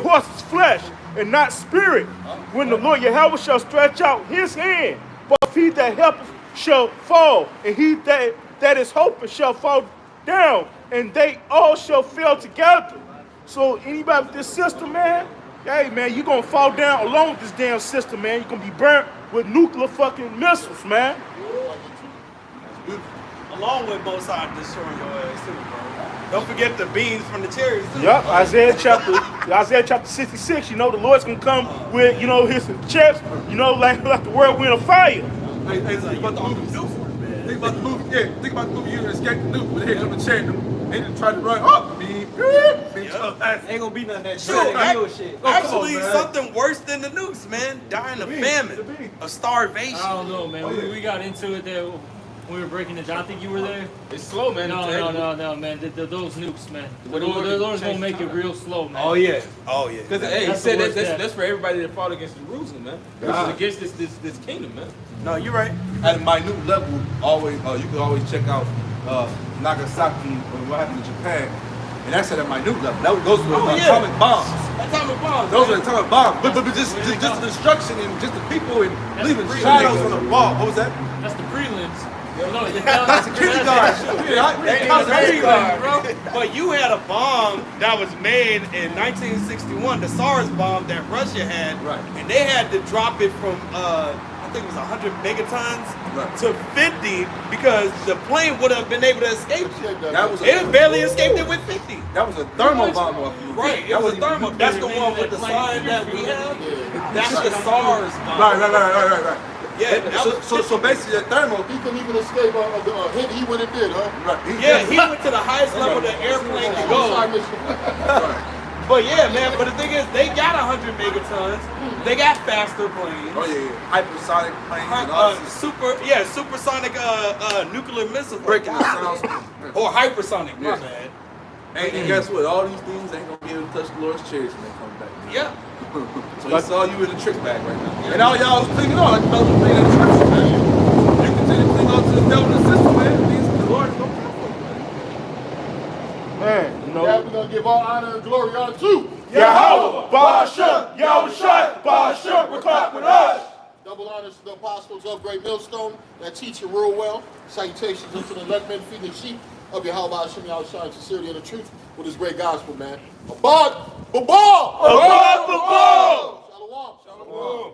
Speaker 6: horses flesh and not spirit. When the Lord Yahweh shall stretch out his hand, both he that helpeth shall fall, and he that is hoping shall fall down, and they all shall fail together. So anybody with this system, man, hey, man, you're going to fall down along with this damn system, man. You're going to be burnt with nuclear fucking missiles, man.
Speaker 9: Along with both sides destroying your ass too, bro. Don't forget the beans from the cherries too.
Speaker 6: Yup, Isaiah chapter Isaiah chapter 66, you know, the Lord's gonna come with, you know, his chest, you know, like the whirlwind of fire.
Speaker 2: Hey, think about the movie. Think about the movie. Yeah, think about the movie. You escape the nuke, but here come the chair. They just try to run up.
Speaker 3: Ain't gonna be none of that shit.
Speaker 9: Shit, actually, something worse than the nukes, man. Dying of famine, of starvation.
Speaker 4: I don't know, man. We got into it there when we were breaking it down. I think you were there.
Speaker 8: It's slow, man.
Speaker 4: No, man. Those nukes, man.
Speaker 8: But
Speaker 4: Those gonna make it real slow, man.
Speaker 9: Oh yeah.
Speaker 8: Because hey, he
Speaker 4: That's
Speaker 8: said
Speaker 4: the worst
Speaker 8: that's for everybody that fought against Jerusalem, man. This is against this kingdom, man.
Speaker 9: No, you're right.
Speaker 2: At a minute level, always you can always check out Nagasaki or what happened in Japan, and that's at a minute level. That goes with atomic bombs.
Speaker 9: Atomic bombs.
Speaker 2: Those are atomic bombs. But just the destruction and just the people and leaving shadows on the wall. What was that?
Speaker 4: That's the prelims.
Speaker 2: That's a kindergarten.
Speaker 9: Bro. But you had a bomb that was made in 1961, the SARS bomb that Russia had,
Speaker 2: Right.
Speaker 9: and they had to drop it from I think it was 100 megatons to 50 because the plane would have been able to escape. It barely escaped it with 50.
Speaker 2: That was a thermal bomb.
Speaker 9: Right, it was a thermal. That's the one with the sign that we have. That's the SARS bomb.
Speaker 2: Right.
Speaker 9: Yeah,
Speaker 2: So basically, the thermal.
Speaker 1: He couldn't even escape the hit he went and did, huh?
Speaker 9: Yeah, he went to the highest level the airplane could go. But yeah, man, but the thing is, they got 100 megatons. They got faster planes.
Speaker 2: Oh yeah, hypersonic planes and all this.
Speaker 9: Supersonic nuclear missiles.
Speaker 2: Breaking the sounds.
Speaker 9: Or hypersonic, my bad.
Speaker 2: And guess what? All these things ain't gonna be able to touch the Lord's chairs when they come back.
Speaker 9: Yeah.
Speaker 2: So that's all you in the trick bag right now. And all y'all was clinging on, like the thing in the church, man. You continue to cling on to the devil and the system, man. The Lord is gonna come for you, man.
Speaker 6: Man, you know.
Speaker 1: Yeah, we're gonna give all honor and glory unto
Speaker 6: Yahweh, Ba'ashem, Yahushua, Ba'ashem, recline with us.
Speaker 1: double honors to the apostles of Great Millstone that teach you real well. Salutations unto the elect men feeding the sheep of Yahweh Hashem Yahushua in sincerity and the truth with his great gospel, man. Abad, Babal!
Speaker 6: Abad, Babal!
Speaker 1: Shalom. Shalom.